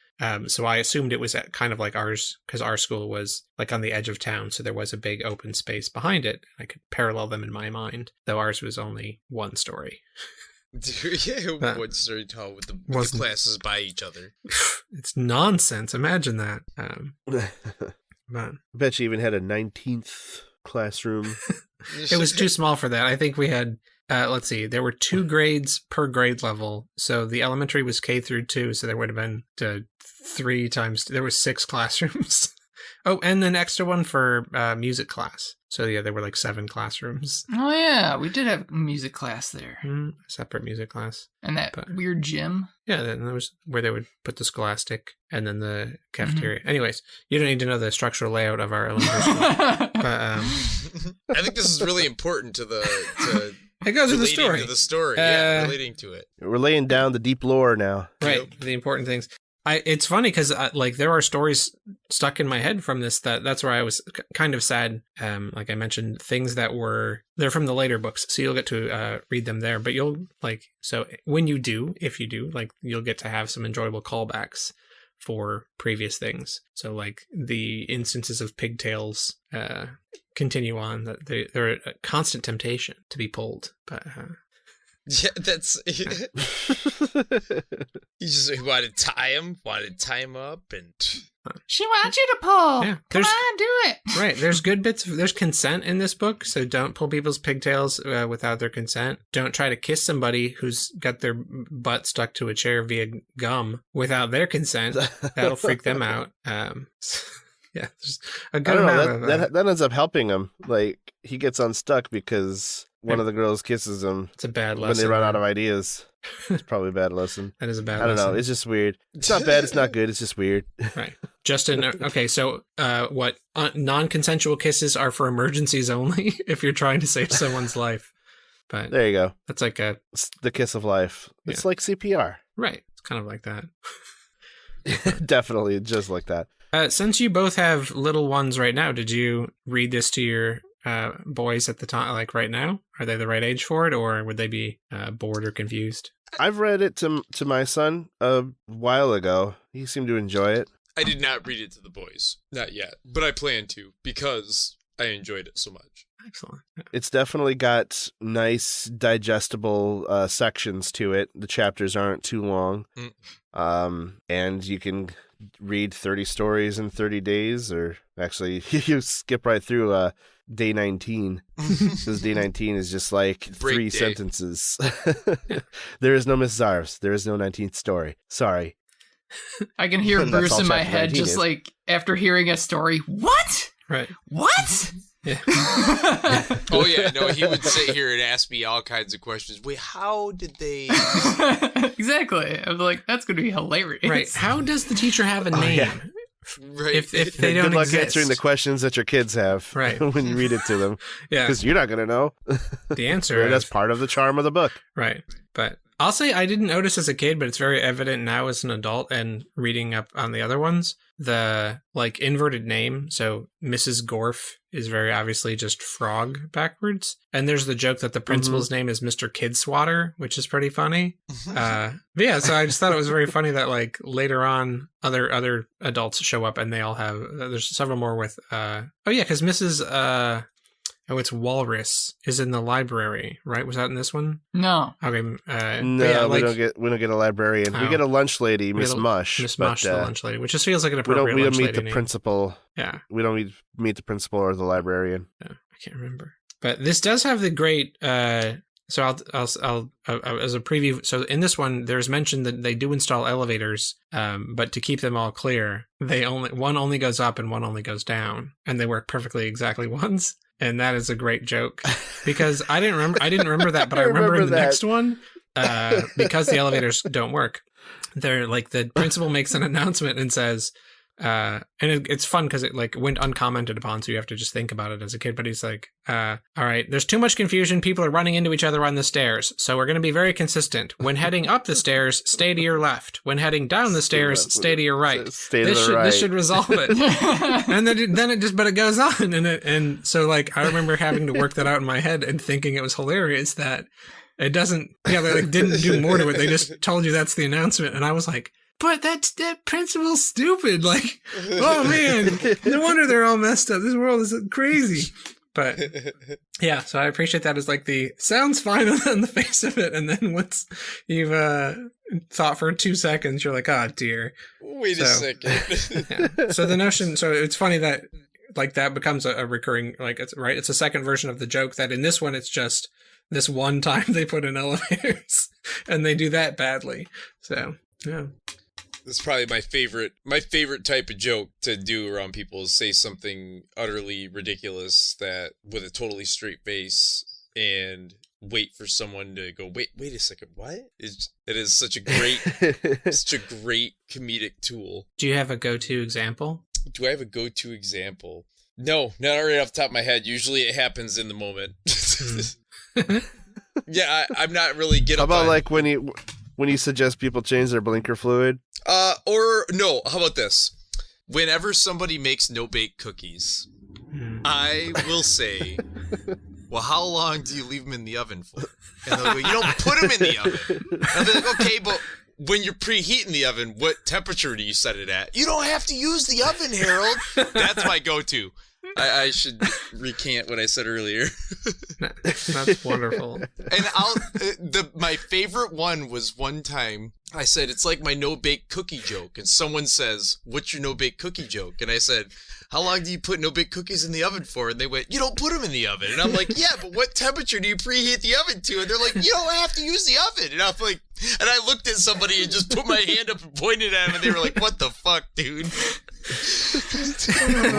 So I assumed it was at kind of like ours, because our school was like on the edge of town. So there was a big open space behind it. I could parallel them in my mind, though ours was only one story. Yeah, one story tall with the classes by each other. It's nonsense. Imagine that. I bet you even had a 19th classroom. It was too small for that. I think we had, let's see, there were 2 grades per grade level. So the elementary was K through 2. So there would have been 3 times, there was 6 classrooms. Oh, and an extra one for music class. So yeah, there were like 7 classrooms. Oh yeah, we did have a music class there. Separate music class. And that weird gym. Yeah, then there was where they would put the scholastic and then the cafeteria. Anyways, you don't need to know the structural layout of our elementary school. But I think this is really important to it goes with the story. To the story, relating to it. We're laying down the deep lore now. Right, the important things. It's funny because there are stories stuck in my head from this that's where I was kind of sad. Like I mentioned, things that they're from the later books, so you'll get to read them there. But you'll if you do, you'll get to have some enjoyable callbacks for previous things. So like the instances of pigtails continue on, that they're a constant temptation to be pulled, but. Yeah, that's. He wanted to tie him up, and she wants you to pull. Yeah, come on, do it. Right, there's good bits. There's consent in this book, so don't pull people's pigtails without their consent. Don't try to kiss somebody who's got their butt stuck to a chair via gum without their consent. That'll freak them out. Yeah, there's a good amount of that ends up helping him. Like he gets unstuck because one of the girls kisses him. It's a bad lesson. When they run out of ideas. It's probably a bad lesson. That is a bad lesson. I don't know. It's just weird. It's not bad. It's not good. It's just weird. Right. Justin, okay, so non-consensual kisses are for emergencies only if you're trying to save someone's life. But there you go. That's like it's the kiss of life. It's like CPR. Right. It's kind of like that. Definitely just like that. Since you both have little ones right now, did you read this to your boys at the time, like right now? Are they the right age for it, or would they be bored or confused? I've read it to my son a while ago. He seemed to enjoy it. I did not read it to the boys, not yet, but I plan to because I enjoyed it so much. Excellent. It's definitely got nice, digestible sections to it. The chapters aren't too long, and you can read 30 stories in 30 days, or actually, you skip right through day 19, because day 19 is just like 3 sentences. There is no Mrs. Arves. There is no 19th story. Sorry. I can hear Bruce in my head just is. Like after hearing a story. What? Right. What? Yeah. Oh yeah, no, he would sit here and ask me all kinds of questions. Wait, how did they? Exactly. I'm like, that's going to be hilarious. Right. How does the teacher have a name? Yeah. Right. If they don't good luck exist. answering the questions that your kids have. Right. When you read it to them. Yeah. Because you're not going to know the answer. That's part of the charm of the book. Right. But I'll say I didn't notice as a kid, but it's very evident now as an adult and reading up on the other ones. The like inverted name, so Mrs. Gorf is very obviously just frog backwards. And there's the joke that the principal's name is Mr. Kidswatter, which is pretty funny. But yeah, so I just thought it was very funny that like later on other adults show up and they all have, there's several more with, because Mrs. It's Walrus is in the library, right? Was that in this one? No. Okay. No, yeah, we don't get a librarian. We get a lunch lady, Miss Mush. Miss Mush, the lunch lady, which just feels like an appropriate we lunch don't meet lady the name. principal. Yeah. We don't meet the principal or the librarian. Yeah, I can't remember. But this does have the great. So I'll as a preview. So in this one, there's mention that they do install elevators, but to keep them all clear, one only goes up and one only goes down, and they work perfectly exactly once. And that is a great joke because I didn't remember that, but I remember in the next one, because the elevators don't work. They're like the principal makes an announcement and says, and it's fun because it like went uncommented upon, so you have to just think about it as a kid. But he's like, all right, there's too much confusion. People are running into each other on the stairs. So we're going to be very consistent. When heading up the stairs, stay to your left. When heading down the stairs, stay to your right. This should resolve it. And then it goes on. And so like, I remember having to work that out in my head and thinking it was hilarious that it doesn't, they like didn't do more to it. They just told you that's the announcement. And I was like, but that principal's stupid. Like, oh man, no wonder they're all messed up. This world is crazy. But yeah, so I appreciate that as like the sounds fine on the face of it. And then once you've thought for 2 seconds, you're like, oh dear. Wait a second. Yeah. So the notion, so it's funny that like that becomes a recurring, like it's right. It's a second version of the joke that in this one, it's just this one time they put in elevators and they do that badly. So yeah. This is probably my favorite type of joke to do around people is say something utterly ridiculous that with a totally straight face and wait for someone to go, wait a second, what? It is such a great comedic tool. Do you have a go-to example? Do I have a go-to example? No, not right off the top of my head. Usually it happens in the moment. Yeah, I'm not really How about like when you suggest people change their blinker fluid? Or no, how about this? Whenever somebody makes no-bake cookies, I will say, well, how long do you leave them in the oven for? And they'll go, you don't put them in the oven. And I'll be like, okay, but when you're preheating the oven, what temperature do you set it at? You don't have to use the oven, Harold. That's my go-to. I should recant what I said earlier. That's wonderful. And my favorite one was one time I said, it's like my no-bake cookie joke. And someone says, what's your no-bake cookie joke? And I said, how long do you put no-bake cookies in the oven for? And they went, you don't put them in the oven. And I'm like, yeah, but what temperature do you preheat the oven to? And they're like, you don't have to use the oven. And I'm like, and I looked at somebody and just put my hand up and pointed at them. And they were like, what the fuck, dude? What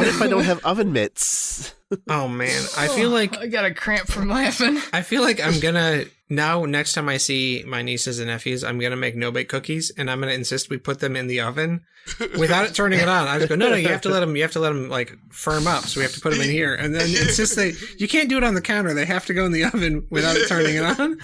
if I don't have oven mitts? Oh man, I feel like I got a cramp from laughing. I feel like I'm gonna now. Next time I see my nieces and nephews, I'm gonna make no-bake cookies, and I'm gonna insist we put them in the oven without it turning it on. I just go, no, you have to let them like firm up. So we have to put them in here, and then insist you can't do it on the counter. They have to go in the oven without it turning it on,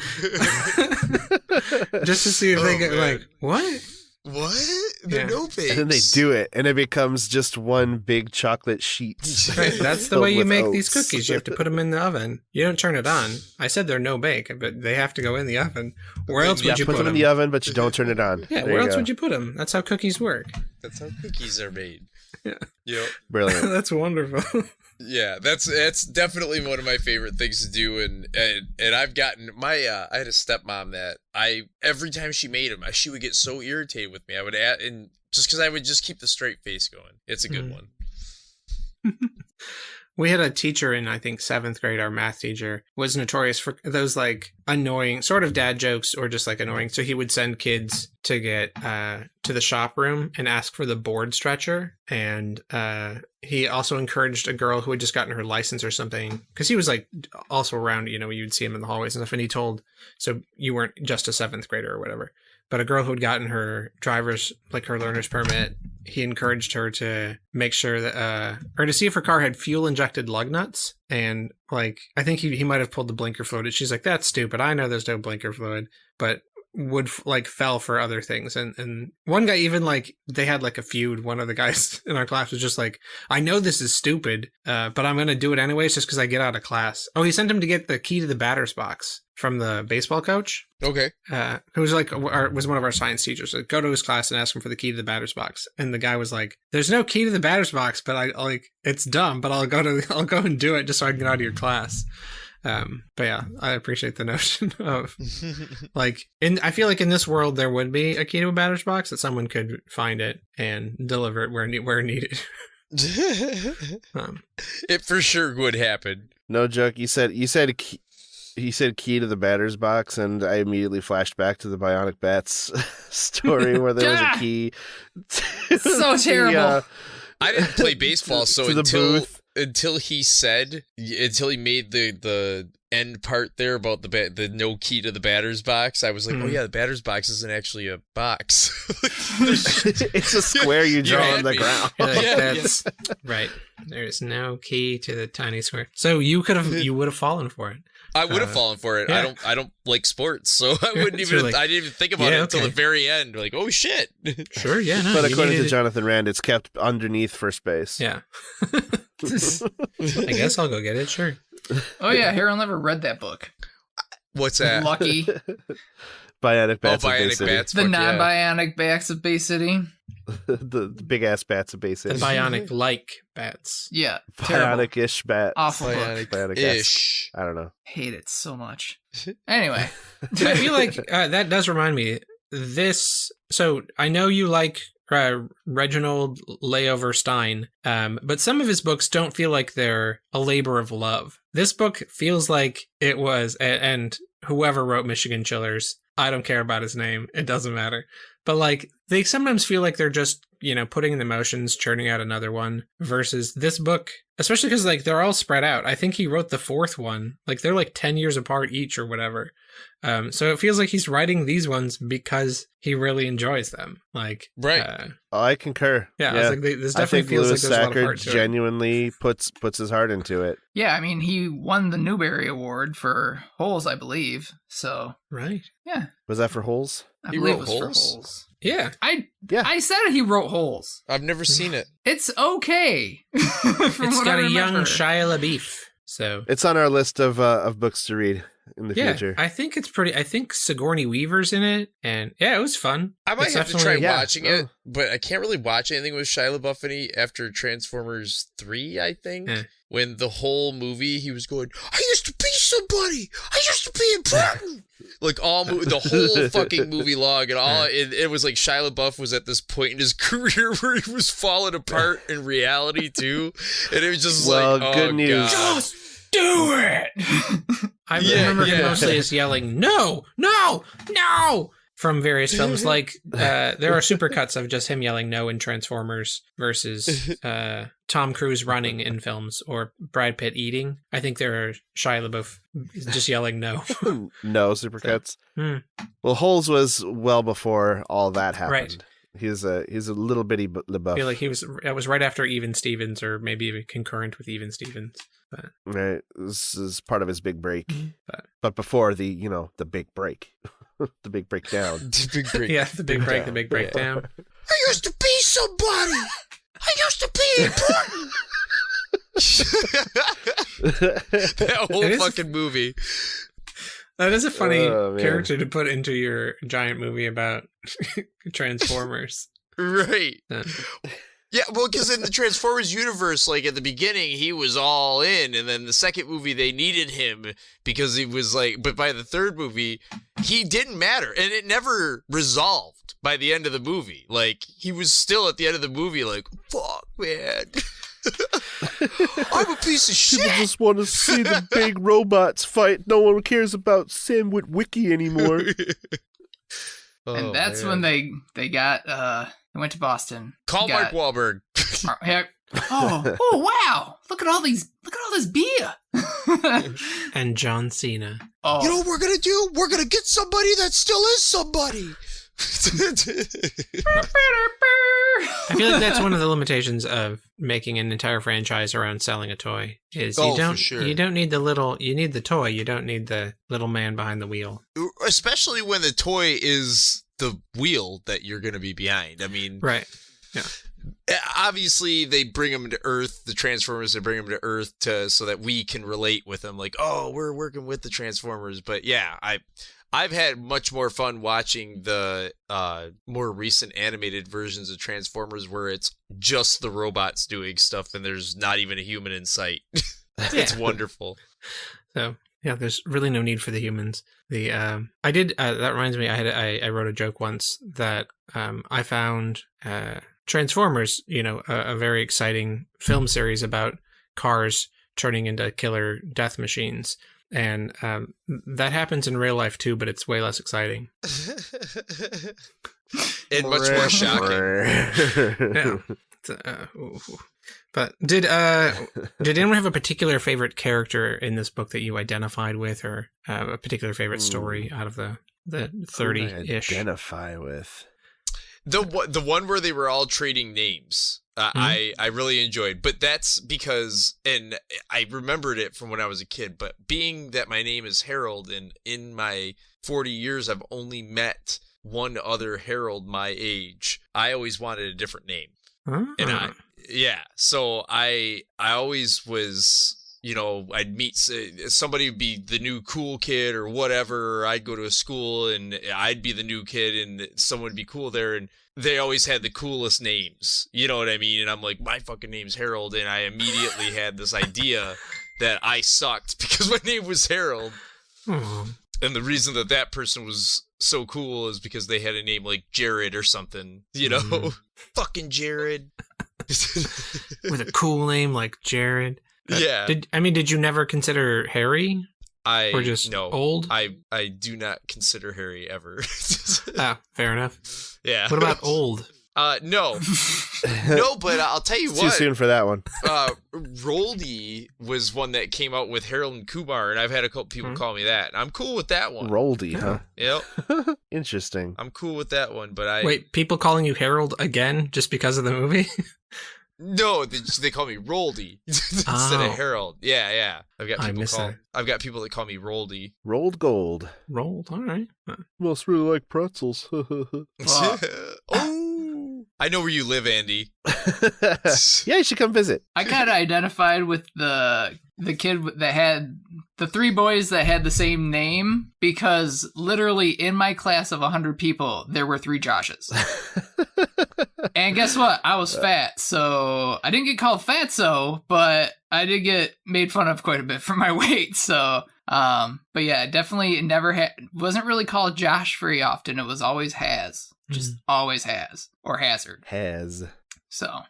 just to see if they get like what. What? They're no-bakes. And then they do it, and it becomes just one big chocolate sheet. Right, that's the way you make these cookies. You have to put them in the oven. You don't turn it on. I said they're no-bake, but they have to go in the oven. Where else would you put them? In the oven, but you don't turn it on. Yeah, where else would you put them? That's how cookies work. That's how cookies are made. Yeah. Yep. Brilliant. That's wonderful. Yeah, that's definitely one of my favorite things to do, and I've gotten I had a stepmom that every time she made them, she would get so irritated with me. I would add, and just because I would just keep the straight face going. It's a good one. We had a teacher in, I think, 7th grade, our math teacher, was notorious for those, like, annoying, sort of dad jokes or just, like, annoying. So he would send kids to get to the shop room and ask for the board stretcher. And he also encouraged a girl who had just gotten her license or something, because he was, like, also around, you'd see him in the hallways and stuff. And he told, so you weren't just a 7th grader or whatever, but a girl who had gotten her driver's, like, her learner's permit, he encouraged her to make sure that, or to see if her car had fuel injected lug nuts. And like, I think he might have pulled the blinker fluid. She's like, that's stupid. I know there's no blinker fluid. But would like fell for other things. And one guy even like they had like a feud. One of the guys in our class was just like, I know this is stupid, but I'm going to do it anyways just because I get out of class. Oh, he sent him to get the key to the batter's box from the baseball coach. Okay. Who was like, was one of our science teachers. So go to his class and ask him for the key to the batter's box. And the guy was like, there's no key to the batter's box, but I like, it's dumb, but I'll go and do it just so I can get out of your class. But yeah, I appreciate the notion of like, I feel like in this world, there would be a key to a batter's box that someone could find it and deliver it where needed. It for sure would happen. No joke. You said key to the batter's box, and I immediately flashed back to the Bionic Bats story where there was a key. So terrible. I didn't play baseball, so until he made the end part there about the no key to the batter's box, I was like, oh yeah, the batter's box isn't actually a box. It's a square you draw on the ground. That's right. There's no key to the tiny square. So you would have fallen for it. I would have fallen for it. Yeah. I don't like sports, so I wouldn't even. Like, I didn't even think about it until the very end. Like, oh shit. Sure, yeah. No, but according to Jonathan Rand, it's kept underneath first base. Yeah. I guess I'll go get it. Sure. Oh yeah, Harold never read that book. What's that? Lucky. Bionic Bats. Oh, Bionic Bats. The non-bionic bats of Bay City. the big ass bats of Bay City. The bionic bats. Yeah. Bionic-ish bat. Awful Bionic-ish. I don't know. Hate it so much. Anyway. I feel like that does remind me. So I know you like Reginald Layover Stein, but some of his books don't feel like they're a labor of love. This book feels like it was, and whoever wrote Michigan Chillers, I don't care about his name. It doesn't matter. But like, they sometimes feel like they're just, putting in the motions, churning out another one, versus this book, especially because like they're all spread out. I think he wrote the fourth one. Like they're like 10 years apart each or whatever. So it feels like he's writing these ones because he really enjoys them. Like, right. I concur. Yeah. I was like, this definitely feels Lewis like there's a lot of Sackard heart to genuinely puts his heart into it. Yeah, I mean, he won the Newbery Award for Holes, I believe. So, right. Yeah. Was that for Holes? I believe it was for Holes. Yeah. I said he wrote Holes. I've never seen it. It's okay. It's got a young Shia LaBeouf. So it's on our list of books to read in the future. I think it's pretty. I think Sigourney Weaver's in it, and yeah, it was fun. I might have to try watching it, but I can't really watch anything with Shia LaBeouf after Transformers 3. I think when the whole movie he was going, "I used to be somebody. I used to be important." Like the whole fucking movie log and all, it was like Shia LaBeouf was at this point in his career where he was falling apart in reality too, and it was just good news. God. Just do it. I remember him mostly as yelling, "No, no, no!" from various films. Like there are supercuts of just him yelling "no" in Transformers versus Tom Cruise running in films or Brad Pitt eating. I think there are Shia LaBeouf just yelling "no." No supercuts. Well, Holes was well before all that happened. Right. He's a little bitty LaBeouf. I feel like it was right after Even Stevens, or maybe even concurrent with Even Stevens. But. Right. This is part of his big break. But before the big break. The big breakdown. The big break. Yeah, the big break, the big breakdown. I used to be somebody. I used to be important. That whole fucking movie. That is a funny character to put into your giant movie about Transformers. Right. Yeah, well, because in the Transformers universe, like at the beginning, he was all in, and then the second movie, they needed him because he was like, but by the third movie, he didn't matter, and it never resolved by the end of the movie. Like, he was still at the end of the movie like, fuck, man. I'm a piece of shit. People just want to see the big robots fight. No one cares about Sam Witwicky anymore. And that's when they got they went to Boston. Call Mark Wahlberg. Oh wow! Look at all this beer. And John Cena. Oh. You know what we're gonna do? We're gonna get somebody that still is somebody. I feel like that's one of the limitations of making an entire franchise around selling a toy. Is you don't need you need the toy. You don't need the little man behind the wheel. Especially when the toy is the wheel that you're going to be behind. I mean, right? Yeah. Obviously, they bring them to Earth. The Transformers, they bring them to Earth so that we can relate with them. Like, oh, we're working with the Transformers. But yeah, I've had much more fun watching the more recent animated versions of Transformers where it's just the robots doing stuff and there's not even a human in sight. It's wonderful. So yeah, there's really no need for the humans. That reminds me, I wrote a joke once that I found Transformers, a very exciting film series about cars turning into killer death machines. And that happens in real life too, but it's way less exciting. And much more shocking. Yeah. But did anyone have a particular favorite character in this book that you identified with, or a particular favorite story out of the 30-ish? Identify with the one where they were all trading names. I really enjoyed, but that's because, and I remembered it from when I was a kid, but being that my name is Harold, and in my 40 years I've only met one other Harold my age, I always wanted a different name. And so I always was, I'd meet somebody would be the new cool kid or whatever, or I'd go to a school and I'd be the new kid and someone would be cool there, and they always had the coolest names, you know what I mean? And I'm like, my fucking name's Harold, and I immediately had this idea that I sucked because my name was Harold. And the reason that person was so cool is because they had a name like Jared or something, fucking Jared. With a cool name like Jared. Yeah. Did you never consider Harry? Or just old? I do not consider Harry ever. Fair enough. Yeah. What about old? No. No, but I'll tell you what. Too soon for that one. Roldy was one that came out with Harold and Kumar, and I've had a couple people call me that. I'm cool with that one. Roldy, huh? Yep. Interesting. I'm cool with that one, but Wait, people calling you Harold again just because of the movie? No, they call me Roldy instead of Harold. Yeah. I've got people that call me Roldy. Rolled gold. Rolled, all right. Must really like pretzels. Oh, I know where you live, Andy. Yeah, you should come visit. I kind of identified with the kid that had the three boys that had the same name, because literally in my class of 100 people, there were 3 Joshes. And guess what? I was fat, so I didn't get called Fatso, but I did get made fun of quite a bit for my weight. So, but yeah, definitely wasn't really called Josh very often. It was always Has, just always Has, or Hazard. Has. So.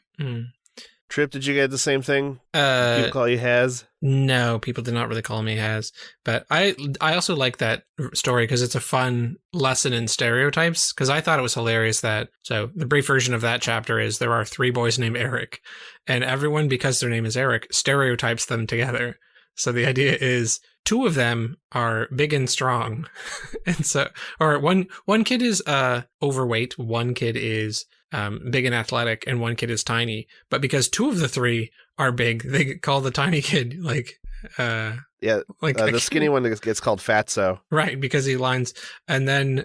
Trip, did you get the same thing? People call you Has? No, people did not really call me Has. But I also like that story because it's a fun lesson in stereotypes, because I thought it was hilarious so the brief version of that chapter is there are 3 boys named Eric, and everyone, because their name is Eric, stereotypes them together. So the idea is 2 of them are big and strong. And so, or one kid is overweight, one kid is big and athletic, and one kid is tiny. But because 2 of the 3 are big, they call the tiny kid the skinny one gets called Fatso. Right, because he lines. And then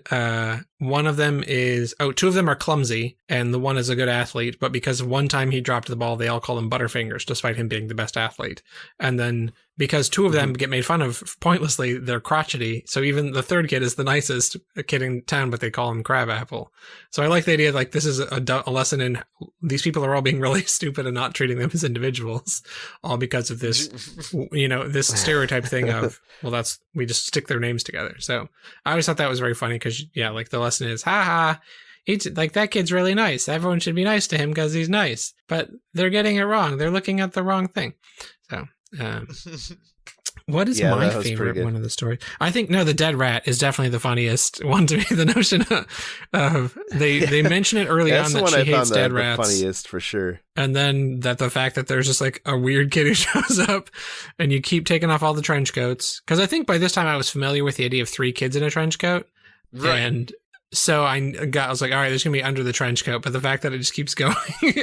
one of them 2 of them are clumsy, and the one is a good athlete. But because one time he dropped the ball, they all call him Butterfingers, despite him being the best athlete. And then because 2 of them get made fun of pointlessly, they're crotchety. So even the 3rd kid is the nicest kid in town, but they call him Crabapple. So I like the idea, this is a lesson in these people are all being really stupid and not treating them as individuals, all because of this, this stereotype thing of, we just stick their names together. So I always thought that was very funny because, the lesson is, he's that kid's really nice. Everyone should be nice to him because he's nice. But they're getting it wrong. They're looking at the wrong thing. So, what is my favorite one of the stories? I think, the dead rat is definitely the funniest one to me. The notion of they mention it early on that she hates dead rats. The funniest for sure. And then the fact that there's just a weird kid who shows up and you keep taking off all the trench coats. Because I think by this time I was familiar with the idea of 3 kids in a trench coat. Right. And So I was like, all right, there's going to be under the trench coat. But the fact that it just keeps going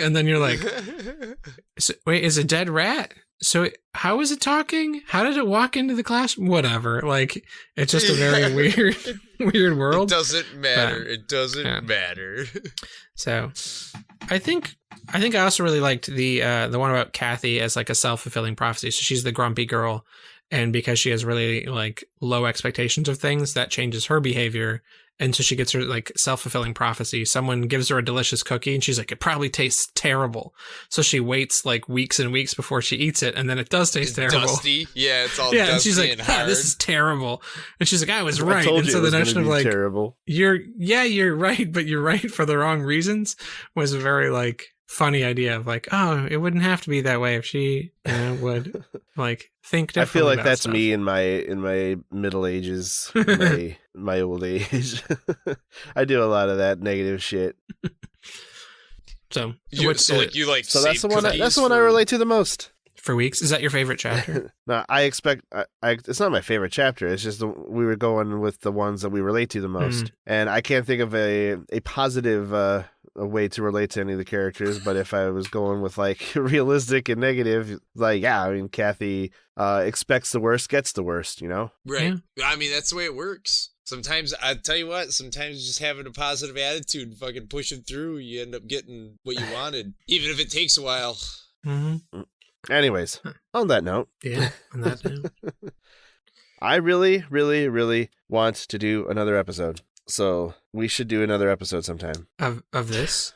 and then you're like, wait, is a dead rat? So how is it talking? How did it walk into the class? Whatever. Like, it's just a very weird world. It doesn't matter. It doesn't matter. So I think I also really liked the one about Kathy as like a self-fulfilling prophecy. So she's the grumpy girl. And because she has really like low expectations of things, that changes her behavior. And so she gets her like self-fulfilling prophecy. Someone gives her a delicious cookie and she's like, it probably tastes terrible. So she waits like weeks and weeks before she eats it. And then it does taste terrible. Dusty. Yeah, it's all yeah, dusty and she's like, hard. this is terrible. And she's like, I was right. I told and you so it the was notion of be like, terrible. you're right, but you're right for the wrong reasons was a very like funny idea of like, oh, it wouldn't have to be that way if she would like think differently. I feel like about that's stuff. me in my middle ages, my old age. I do a lot of that negative shit. So You that's that's the one I relate to the most. For weeks, is that your favorite chapter? No, I expect it's not my favorite chapter. It's just we were going with the ones that we relate to the most, and I can't think of a positive a way to relate to any of the characters. But if I was going with like realistic and negative, like I mean, Kathy expects the worst, gets the worst. You know, right? Yeah. I mean, that's the way it works. Sometimes I tell you what. Sometimes just having a positive attitude, and fucking pushing through, you end up getting what you wanted, even if it takes a while. Mm-hmm. Anyways, on that note, on that note, I really, really, really want to do another episode. So we should do another episode sometime. Of this?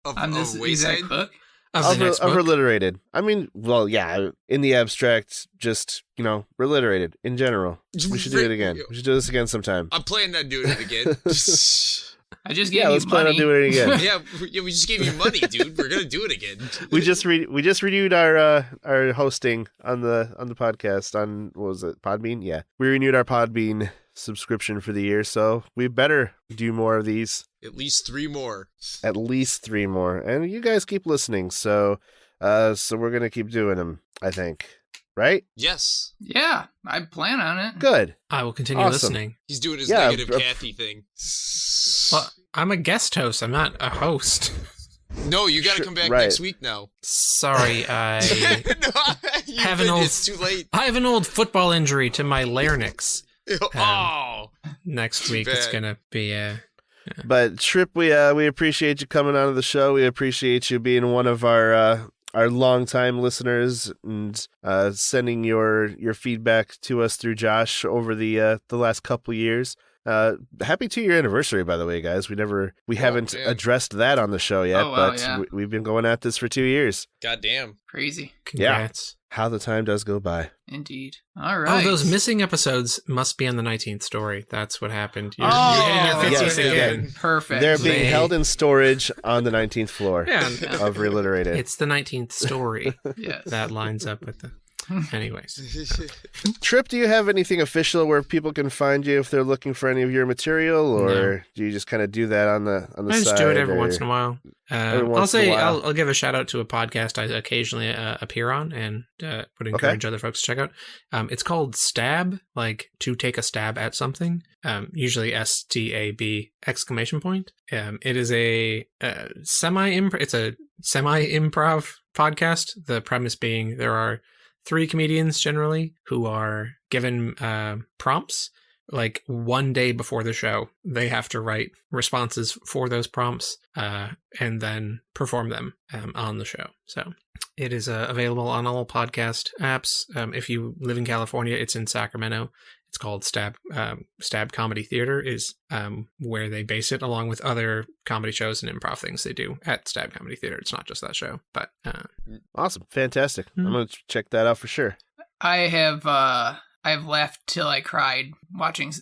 On this Wayside exact book? Of the next book? Reliterated. I mean, well, yeah, in the abstract, just, reliterated in general. We should do it again. We should do this again sometime. I'm planning on doing it again. I just gave you let's money. plan on doing it again. yeah, we just gave you money, dude. We're gonna do it again. we just renewed our hosting on the podcast on, what was it, Podbean? Yeah, we renewed our Podbean subscription for the year, so we better do more of these. At least 3 more. And you guys keep listening, so we're gonna keep doing them, I think. Right? Yes. Yeah, I plan on it. Good. I will continue listening. He's doing his negative Kathy thing. Well, I'm a guest host. I'm not a host. No, you got to come back next week now. Sorry, It's too late. I have an old football injury to my larynx. Next week it's gonna be. But Trip, we appreciate you coming on to the show. We appreciate you being one of our longtime listeners and sending your feedback to us through Josh over the last couple years. Happy 2-year anniversary, by the way, guys. We haven't addressed that on the show yet, but we've been going at this for 2 years. Goddamn. Crazy. Congrats. Yeah. How the time does go by. Indeed. All right. Oh, those missing episodes must be on the 19th story. That's what happened. You're hitting your 50th again. Perfect. They're being held in storage on the 19th floor of Reliterated. It's the 19th story. Yes. That lines up with the... Anyways. Trip, do you have anything official where people can find you if they're looking for any of your material, or do you just kind of do that on the side? I just do it every once in a while. I'll give a shout out to a podcast I occasionally appear on and would encourage other folks to check out. It's called Stab, like to take a stab at something. Usually STAB ! It is a semi-improv podcast. The premise being there are 3 comedians generally who are given prompts. Like one day before the show, they have to write responses for those prompts and then perform them on the show. So it is available on all podcast apps. If you live in California, it's in Sacramento. It's called Stab Comedy Theater is where they base it, along with other comedy shows and improv things they do at Stab Comedy Theater. It's not just that show, but awesome, fantastic. I'm gonna check that out for sure. I've laughed till I cried watching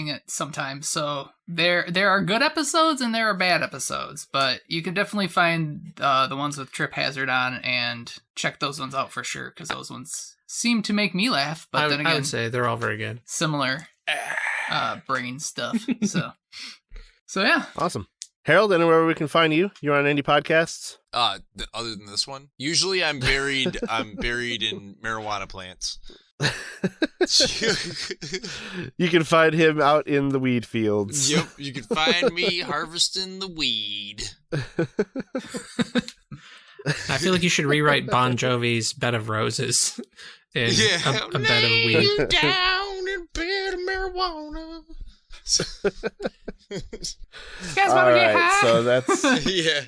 it sometimes. So there are good episodes and there are bad episodes, but you can definitely find the ones with Trip Hazard on and check those ones out for sure, because those ones seem to make me laugh. But then again, I would say they're all very good. Similar brain stuff. So yeah. Awesome. Harold, anywhere we can find you? You're on any podcasts? Other than this one, usually I'm buried. I'm buried in marijuana plants. You can find him out in the weed fields. Yep, you can find me harvesting the weed. I feel like you should rewrite Bon Jovi's "Bed of Roses" in a bed of weed. You down in bed of marijuana. All right, so that's Yeah.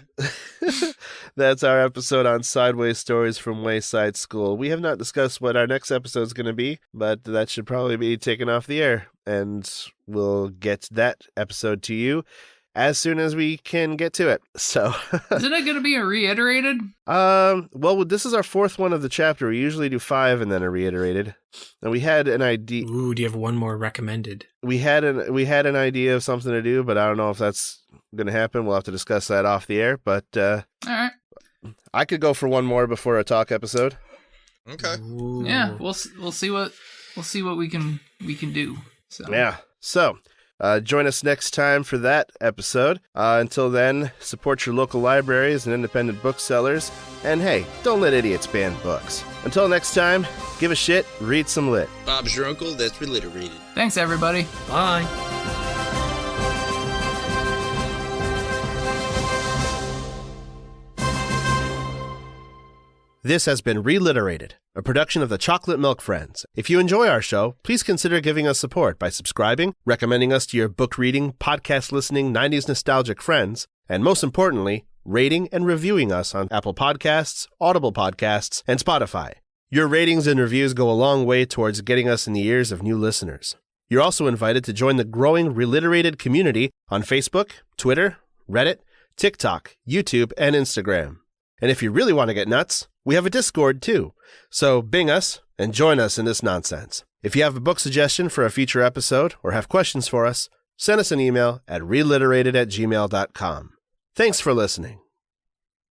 that's our episode on Sideways Stories from Wayside School. We have not discussed what our next episode is going to be, but that should probably be taken off the air, and we'll get that episode to you as soon as we can get to it. So, isn't it going to be a reiterated? Well, this is our fourth one of the chapter. We usually do 5 and then a reiterated. And we had an idea. Ooh, do you have one more recommended? We had an idea of something to do, but I don't know if that's going to happen. We'll have to discuss that off the air. But all right, I could go for one more before a talk episode. Okay. Ooh. yeah, we'll see what we can do. So. Yeah. So. Join us next time for that episode. Until then, support your local libraries and independent booksellers. And hey, don't let idiots ban books. Until next time, give a shit, read some lit. Bob's your uncle, that's reliterated. Thanks, everybody. Bye. This has been Reliterated, a production of the Chocolate Milk Friends. If you enjoy our show, please consider giving us support by subscribing, recommending us to your book reading, podcast listening, 90s nostalgic friends, and most importantly, rating and reviewing us on Apple Podcasts, Audible Podcasts, and Spotify. Your ratings and reviews go a long way towards getting us in the ears of new listeners. You're also invited to join the growing Reliterated community on Facebook, Twitter, Reddit, TikTok, YouTube, and Instagram. And if you really want to get nuts, we have a Discord too. So Bing us and join us in this nonsense. If you have a book suggestion for a future episode or have questions for us, send us an email at reliterated@gmail.com. Thanks for listening.